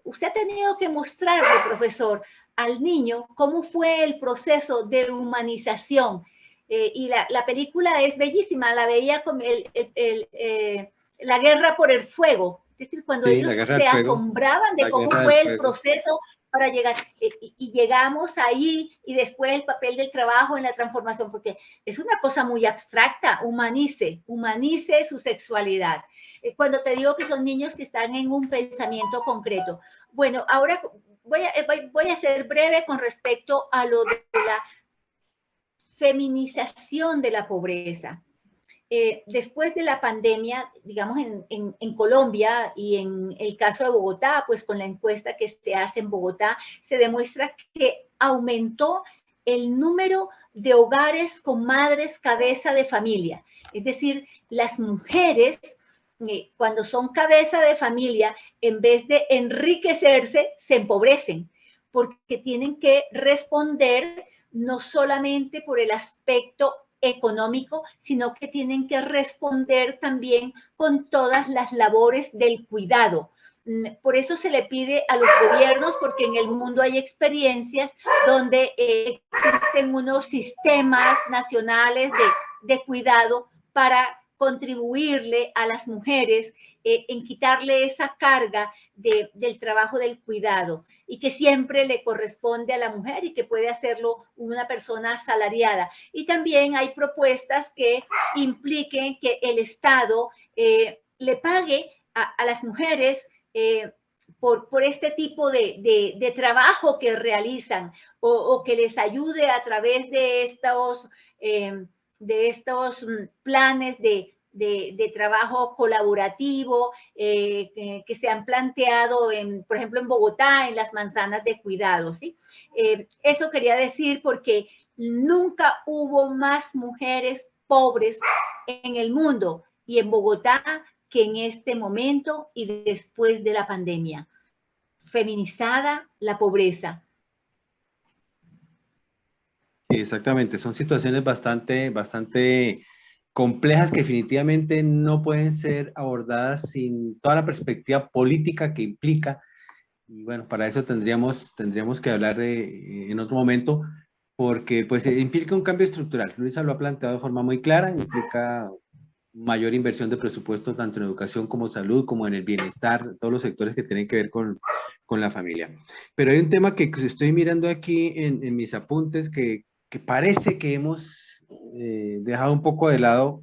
usted ha tenido que mostrarle, profesor, al niño cómo fue el proceso de humanización. Y la película es bellísima, la veía con La guerra por el fuego. Es decir, cuando ellos se asombraban de cómo fue el proceso para llegar, y llegamos ahí, y después el papel del trabajo en la transformación, porque es una cosa muy abstracta. Humanice su sexualidad. Cuando te digo que son niños que están en un pensamiento concreto. Bueno, ahora voy a ser breve con respecto a lo de la feminización de la pobreza. Después de la pandemia, digamos en Colombia y en el caso de Bogotá, pues con la encuesta que se hace en Bogotá, se demuestra que aumentó el número de hogares con madres cabeza de familia. Es decir, las mujeres, cuando son cabeza de familia, en vez de enriquecerse, se empobrecen, porque tienen que responder no solamente por el aspecto económico, sino que tienen que responder también con todas las labores del cuidado. Por eso se le pide a los gobiernos, porque en el mundo hay experiencias donde existen unos sistemas nacionales de cuidado para contribuirle a las mujeres en quitarle esa carga del trabajo del cuidado, y que siempre le corresponde a la mujer y que puede hacerlo una persona asalariada. Y también hay propuestas que impliquen que el Estado le pague a las mujeres por este tipo de trabajo que realizan, o que les ayude a través de estos planes de trabajo colaborativo que se han planteado, por ejemplo, en Bogotá, en las manzanas de cuidado, ¿sí? Eso quería decir, porque nunca hubo más mujeres pobres en el mundo y en Bogotá que en este momento y después de la pandemia. Feminizada la pobreza. Sí, exactamente, son situaciones bastante complejas que definitivamente no pueden ser abordadas sin toda la perspectiva política que implica. Y bueno, para eso tendríamos que hablar en otro momento, porque pues implica un cambio estructural. Luisa lo ha planteado de forma muy clara, implica mayor inversión de presupuesto tanto en educación como salud, como en el bienestar, todos los sectores que tienen que ver con la familia. Pero hay un tema que estoy mirando aquí en mis apuntes que parece que hemos dejado un poco de lado,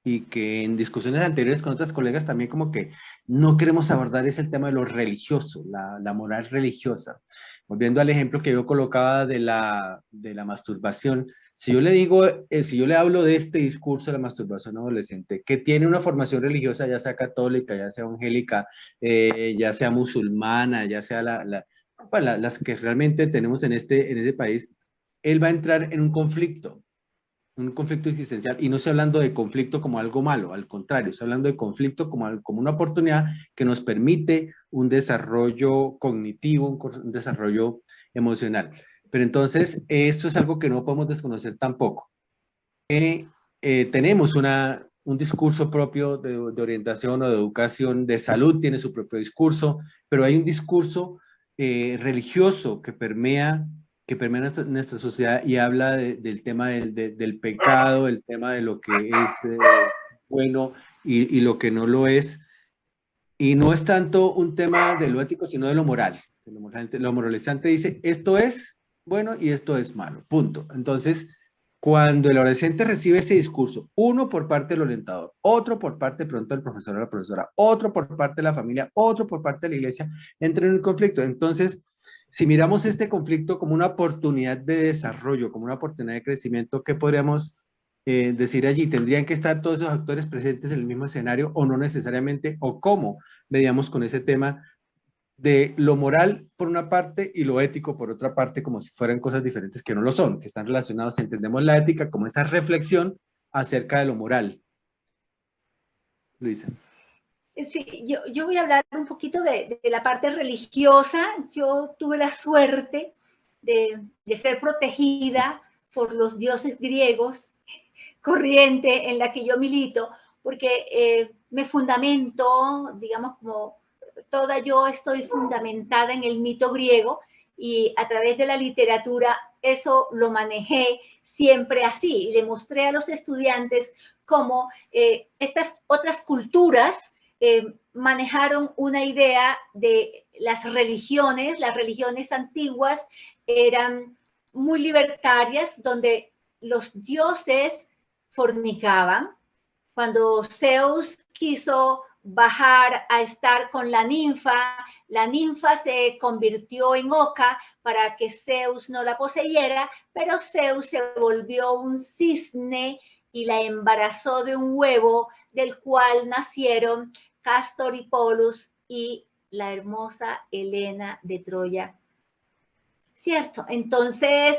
y que en discusiones anteriores con otras colegas también como que no queremos abordar, es el tema de lo religioso, la moral religiosa. Volviendo al ejemplo que yo colocaba de la masturbación, si yo le digo, si yo le hablo de este discurso de la masturbación adolescente, que tiene una formación religiosa, ya sea católica, ya sea evangélica, ya sea musulmana, ya sea las que realmente tenemos en este país, él va a entrar en un conflicto. un conflicto existencial, y no estoy hablando de conflicto como algo malo, al contrario, estoy hablando de conflicto como una oportunidad que nos permite un desarrollo cognitivo, un desarrollo emocional. Pero entonces, esto es algo que no podemos desconocer tampoco. Tenemos un discurso propio de orientación o de educación, de salud tiene su propio discurso, pero hay un discurso religioso que permea nuestra sociedad y habla del tema del pecado, el tema de lo que es bueno y lo que no lo es. Y no es tanto un tema de lo ético, sino de lo moral. Lo moralizante dice, esto es bueno y esto es malo, punto. Entonces, cuando el adolescente recibe ese discurso, uno por parte del orientador, otro por parte pronto del profesor o la profesora, otro por parte de la familia, otro por parte de la iglesia, entra en un conflicto. Entonces, si miramos este conflicto como una oportunidad de desarrollo, como una oportunidad de crecimiento, ¿qué podríamos decir allí? ¿Tendrían que estar todos esos actores presentes en el mismo escenario o no necesariamente? ¿O cómo mediamos con ese tema de lo moral por una parte y lo ético por otra parte, como si fueran cosas diferentes que no lo son, que están relacionados? Entendemos la ética como esa reflexión acerca de lo moral. Luisa. Sí, yo voy a hablar un poquito de la parte religiosa. Yo tuve la suerte de ser protegida por los dioses griegos, corriente en la que yo milito, porque me fundamento, digamos, como toda yo estoy fundamentada en el mito griego, y a través de la literatura eso lo manejé siempre así, y le mostré a los estudiantes cómo estas otras culturas manejaron una idea de las religiones antiguas eran muy libertarias, donde los dioses fornicaban. Cuando Zeus quiso bajar a estar con la ninfa se convirtió en oca para que Zeus no la poseyera, pero Zeus se volvió un cisne y la embarazó de un huevo del cual nacieron Castor y Polus y la hermosa Helena de Troya. ¿Cierto? Entonces,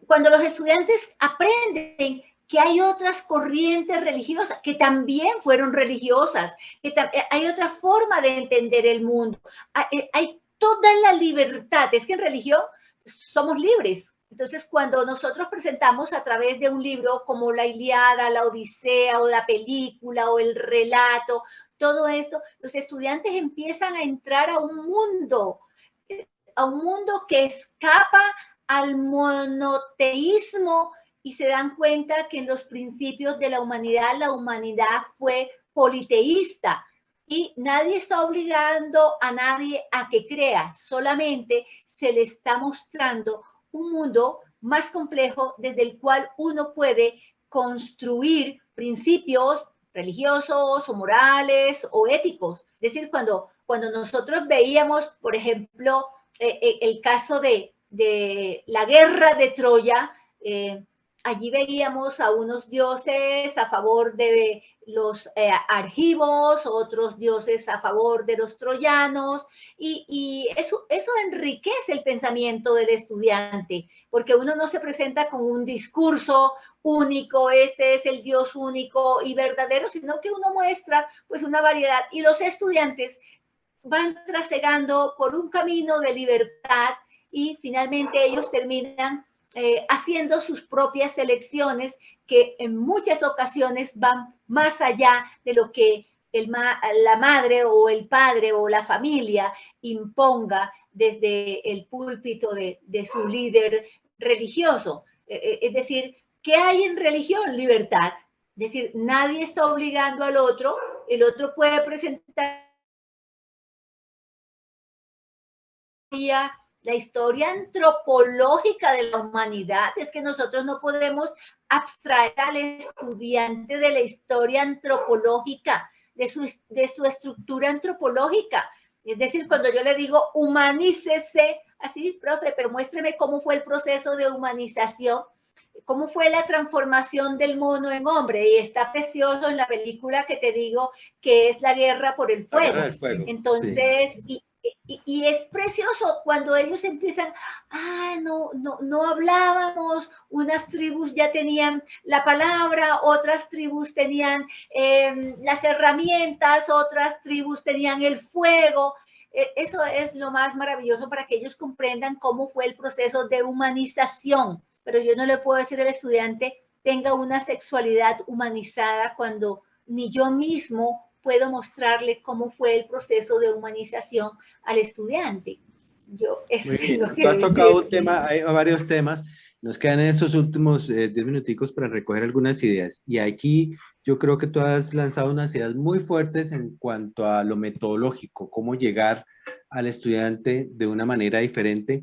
cuando los estudiantes aprenden que hay otras corrientes religiosas que también fueron religiosas, que hay otra forma de entender el mundo, hay toda la libertad. Es que en religión somos libres. Entonces, cuando nosotros presentamos a través de un libro como la Ilíada, la Odisea, o la película, o el relato, todo esto, los estudiantes empiezan a entrar a un mundo que escapa al monoteísmo, y se dan cuenta que en los principios de la humanidad fue politeísta, y nadie está obligando a nadie a que crea, solamente se le está mostrando un mundo más complejo desde el cual uno puede construir principios religiosos o morales o éticos. Es decir, cuando nosotros veíamos, por ejemplo, el caso de la guerra de Troya, allí veíamos a unos dioses a favor de los argivos, otros dioses a favor de los troyanos, y eso enriquece el pensamiento del estudiante, porque uno no se presenta con un discurso único, este es el Dios único y verdadero, sino que uno muestra pues una variedad, y los estudiantes van trasegando por un camino de libertad, y finalmente ellos terminan haciendo sus propias elecciones, que en muchas ocasiones van más allá de lo que la madre o el padre o la familia imponga desde el púlpito de su líder religioso. Es decir, ¿qué hay en religión? Libertad. Es decir, nadie está obligando al otro, el otro puede presentar la historia antropológica de la humanidad. Es que nosotros no podemos abstraer al estudiante de la historia antropológica, de su estructura antropológica. Es decir, cuando yo le digo humanícese, así, profe, pero muéstreme cómo fue el proceso de humanización, cómo fue la transformación del mono en hombre, y está precioso en la película que te digo, que es La guerra por el fuego. La guerra del fuego. Entonces, sí. Y es precioso cuando ellos empiezan, no hablábamos, unas tribus ya tenían la palabra, otras tribus tenían las herramientas, otras tribus tenían el fuego. Eso es lo más maravilloso para que ellos comprendan cómo fue el proceso de humanización. Pero yo no le puedo decir al estudiante tenga una sexualidad humanizada cuando ni yo mismo puedo mostrarle cómo fue el proceso de humanización al estudiante. Muy bien, tú has tocado un tema, hay varios temas, nos quedan en estos últimos 10 minuticos para recoger algunas ideas, y aquí yo creo que tú has lanzado unas ideas muy fuertes en cuanto a lo metodológico, cómo llegar al estudiante de una manera diferente,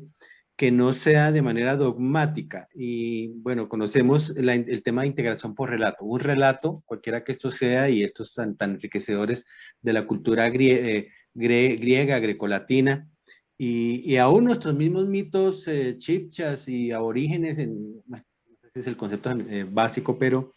que no sea de manera dogmática. Y bueno, conocemos el tema de integración por relato. Un relato, cualquiera que esto sea, y estos tan enriquecedores de la cultura griega, grecolatina, y aún nuestros mismos mitos chibchas y aborígenes, bueno, no sé si es el concepto básico, pero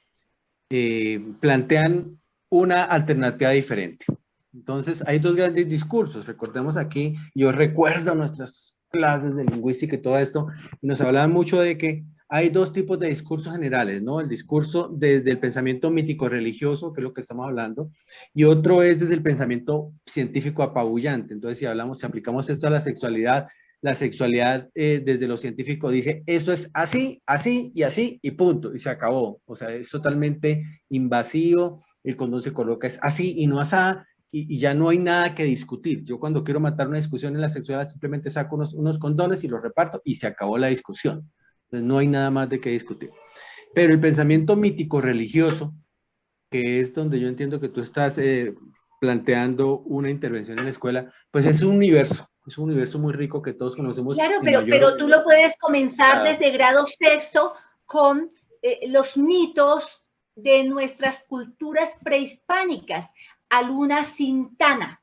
plantean una alternativa diferente. Entonces, hay dos grandes discursos. Recordemos aquí, yo recuerdo nuestras clases de lingüística y todo esto, y nos hablaban mucho de que hay dos tipos de discursos generales, ¿no? El discurso desde el pensamiento mítico-religioso, que es lo que estamos hablando, y otro es desde el pensamiento científico apabullante. Entonces, si aplicamos esto a la sexualidad desde lo científico dice, esto es así, así y así, y punto, y se acabó. O sea, es totalmente invasivo, el condón se coloca es así y no asá, y ya no hay nada que discutir. Yo cuando quiero matar una discusión en la sexualidad simplemente saco unos condones y los reparto y se acabó la discusión. Entonces no hay nada más de qué discutir. Pero el pensamiento mítico religioso, que es donde yo entiendo que tú estás planteando una intervención en la escuela, pues es un universo muy rico que todos conocemos. Claro, pero tú lo puedes comenzar desde grado sexto con los mitos de nuestras culturas prehispánicas. Aluna Sintana.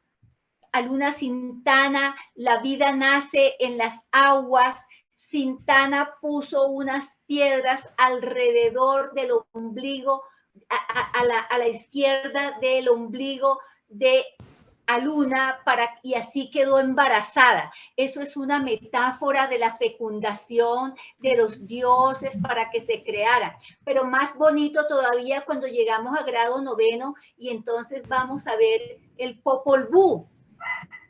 Aluna Sintana, la vida nace en las aguas. Sintana puso unas piedras alrededor del ombligo, a la izquierda del ombligo de Aluna y así quedó embarazada. Eso es una metáfora de la fecundación de los dioses para que se creara. Pero más bonito todavía cuando llegamos a grado noveno y entonces vamos a ver el Popol Vuh,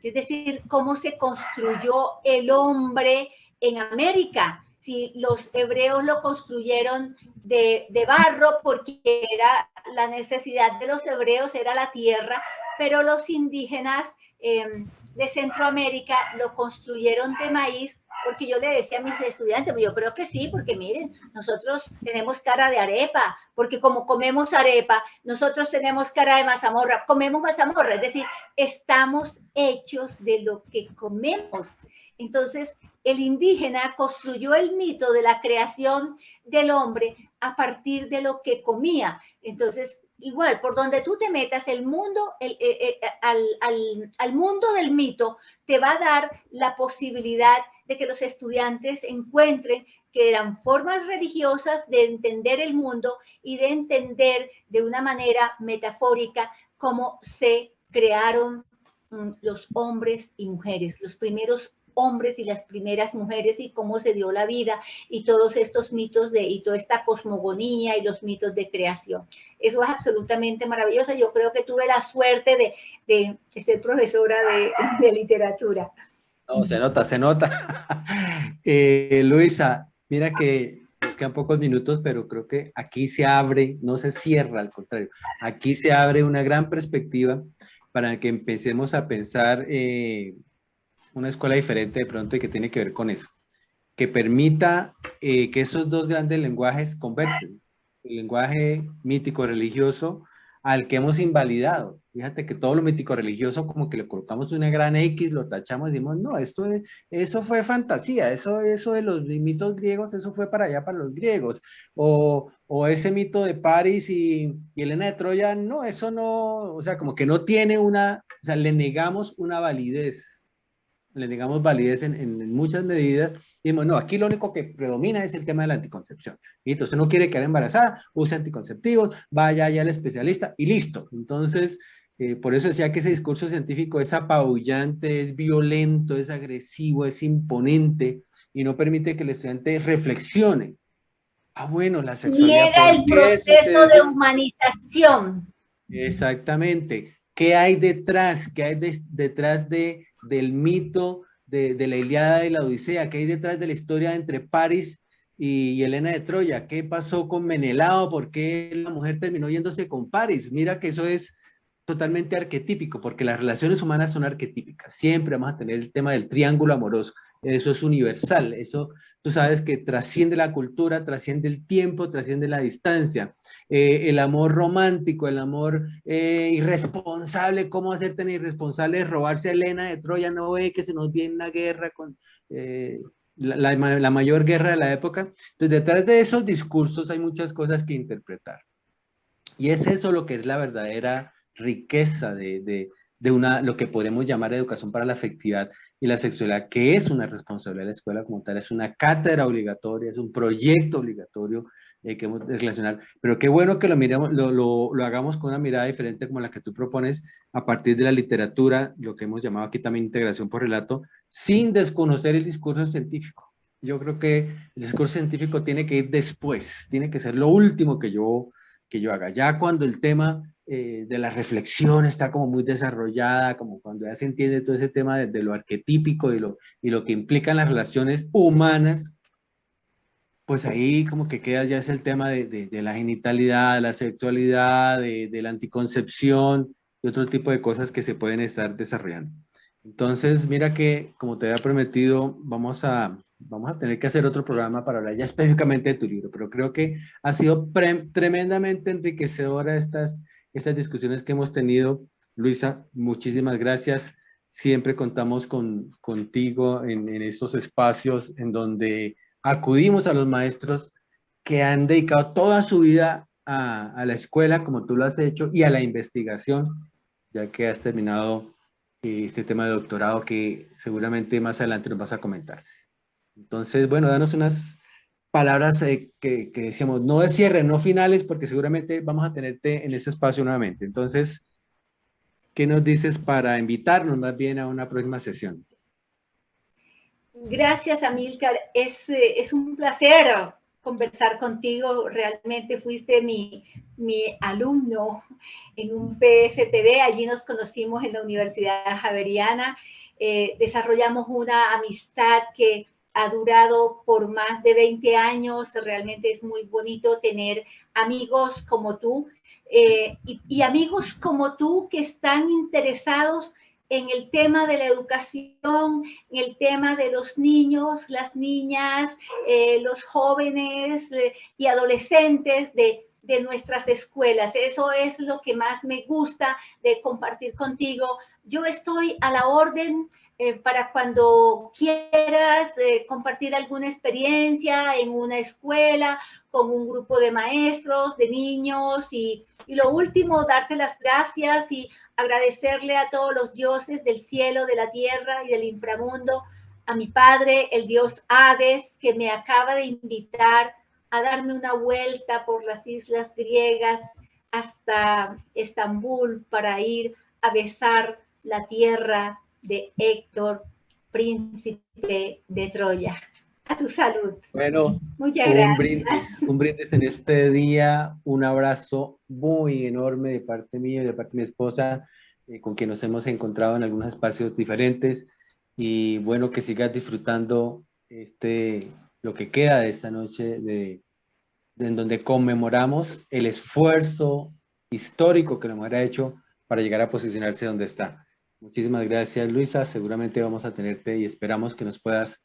es decir, cómo se construyó el hombre en América. Si los hebreos lo construyeron de barro porque era la necesidad de los hebreos era la tierra, pero los indígenas de Centroamérica lo construyeron de maíz, porque yo le decía a mis estudiantes, yo creo que sí, porque miren, nosotros tenemos cara de arepa, porque como comemos arepa, nosotros tenemos cara de mazamorra, comemos mazamorra, es decir, estamos hechos de lo que comemos. Entonces, el indígena construyó el mito de la creación del hombre a partir de lo que comía. Entonces, igual, por donde tú te metas, el mundo, al mundo del mito te va a dar la posibilidad de que los estudiantes encuentren que eran formas religiosas de entender el mundo y de entender de una manera metafórica cómo se crearon los hombres y mujeres, los primeros hombres y las primeras mujeres y cómo se dio la vida y todos estos mitos y toda esta cosmogonía y los mitos de creación. Eso es absolutamente maravilloso. Yo creo que tuve la suerte de ser profesora de literatura. No, se nota, se nota. Luisa, mira que nos quedan pocos minutos, pero creo que aquí se abre, no se cierra, al contrario, aquí se abre una gran perspectiva para que empecemos a pensar una escuela diferente de pronto y que tiene que ver con eso, que permita que esos dos grandes lenguajes conversen, el lenguaje mítico religioso al que hemos invalidado. Fíjate que todo lo mítico religioso como que le colocamos una gran X, lo tachamos y decimos, no, eso fue fantasía, eso de los mitos griegos, eso fue para allá, para los griegos, o ese mito de París y Helena de Troya, no, eso no, o sea, como que no tiene o sea, le negamos una validez. Le negamos validez en muchas medidas, y decimos, no, aquí lo único que predomina es el tema de la anticoncepción. Y entonces no quiere quedar embarazada, use anticonceptivos, vaya allá al especialista y listo. Entonces, Por eso decía que ese discurso científico es apabullante, es violento, es agresivo, es imponente y no permite que el estudiante reflexione. Ah, bueno, la sexualidad, Niega ¿por el qué proceso sucede? de humanización. Exactamente. ¿Qué hay detrás? ¿Qué hay detrás del mito de la Ilíada y la Odisea? ¿Qué hay detrás de la historia entre París y Helena de Troya? ¿Qué pasó con Menelao? ¿Por qué la mujer terminó yéndose con París? Mira que eso es totalmente arquetípico, porque las relaciones humanas son arquetípicas. Siempre vamos a tener el tema del triángulo amoroso. Eso es universal. Eso tú sabes que trasciende la cultura, trasciende el tiempo, trasciende la distancia. El amor romántico, el amor irresponsable, ¿cómo hacer tan irresponsable robarse a Helena de Troya? No ve que se nos viene una guerra con la mayor guerra de la época. Entonces, detrás de esos discursos hay muchas cosas que interpretar. Y es eso lo que es la verdadera riqueza lo que podemos llamar educación para la afectividad y la sexualidad, que es una responsabilidad de la escuela como tal, es una cátedra obligatoria, es un proyecto obligatorio que hemos de relacionar, pero qué bueno que lo miremos, lo hagamos con una mirada diferente como la que tú propones a partir de la literatura, lo que hemos llamado aquí también integración por relato, sin desconocer el discurso científico. Yo creo que el discurso científico tiene que ir después, tiene que ser lo último que yo haga. Ya cuando el tema de la reflexión está como muy desarrollada, como cuando ya se entiende todo ese tema de lo arquetípico y lo que implican las relaciones humanas, pues ahí como que queda ya es el tema de la genitalidad, de la sexualidad, de la anticoncepción y otro tipo de cosas que se pueden estar desarrollando. Entonces, mira que, como te había prometido, vamos a tener que hacer otro programa para hablar ya específicamente de tu libro, pero creo que ha sido tremendamente enriquecedora estas discusiones que hemos tenido. Luisa, muchísimas gracias. Siempre contamos contigo en estos espacios en donde acudimos a los maestros que han dedicado toda su vida a la escuela, como tú lo has hecho, y a la investigación, ya que has terminado este tema de doctorado que seguramente más adelante nos vas a comentar. Entonces, bueno, danos unas palabras que decíamos, no de cierre, no finales, porque seguramente vamos a tenerte en ese espacio nuevamente. Entonces, ¿qué nos dices para invitarnos más bien a una próxima sesión? Gracias, Amílcar. Es un placer conversar contigo. Realmente fuiste mi alumno en un PFPD. Allí nos conocimos en la Universidad Javeriana. Desarrollamos una amistad que ha durado por más de 20 años. Realmente es muy bonito tener amigos como tú y amigos como tú que están interesados en el tema de la educación, en el tema de los niños, las niñas, los jóvenes y adolescentes de nuestras escuelas. Eso es lo que más me gusta de compartir contigo. Yo estoy a la orden para cuando quieras compartir alguna experiencia en una escuela con un grupo de maestros, de niños y lo último, darte las gracias y agradecerle a todos los dioses del cielo, de la tierra y del inframundo, a mi padre, el dios Hades, que me acaba de invitar a darme una vuelta por las islas griegas hasta Estambul para ir a besar la tierra de Héctor, príncipe de Troya. A tu salud. Bueno, muchas gracias. Un brindis en este día, un abrazo muy enorme de parte mía y de parte de mi esposa, con quien nos hemos encontrado en algunos espacios diferentes, y bueno, que sigas disfrutando lo que queda de esta noche en donde conmemoramos el esfuerzo histórico que la mujer ha hecho para llegar a posicionarse donde está. Muchísimas gracias, Luisa. Seguramente vamos a tenerte y esperamos que nos puedas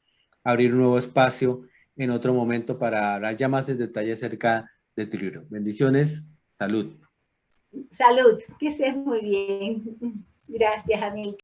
abrir un nuevo espacio en otro momento para hablar ya más en detalle acerca de tu libro. Bendiciones, salud. Salud, que estés muy bien. Gracias, Amílcar.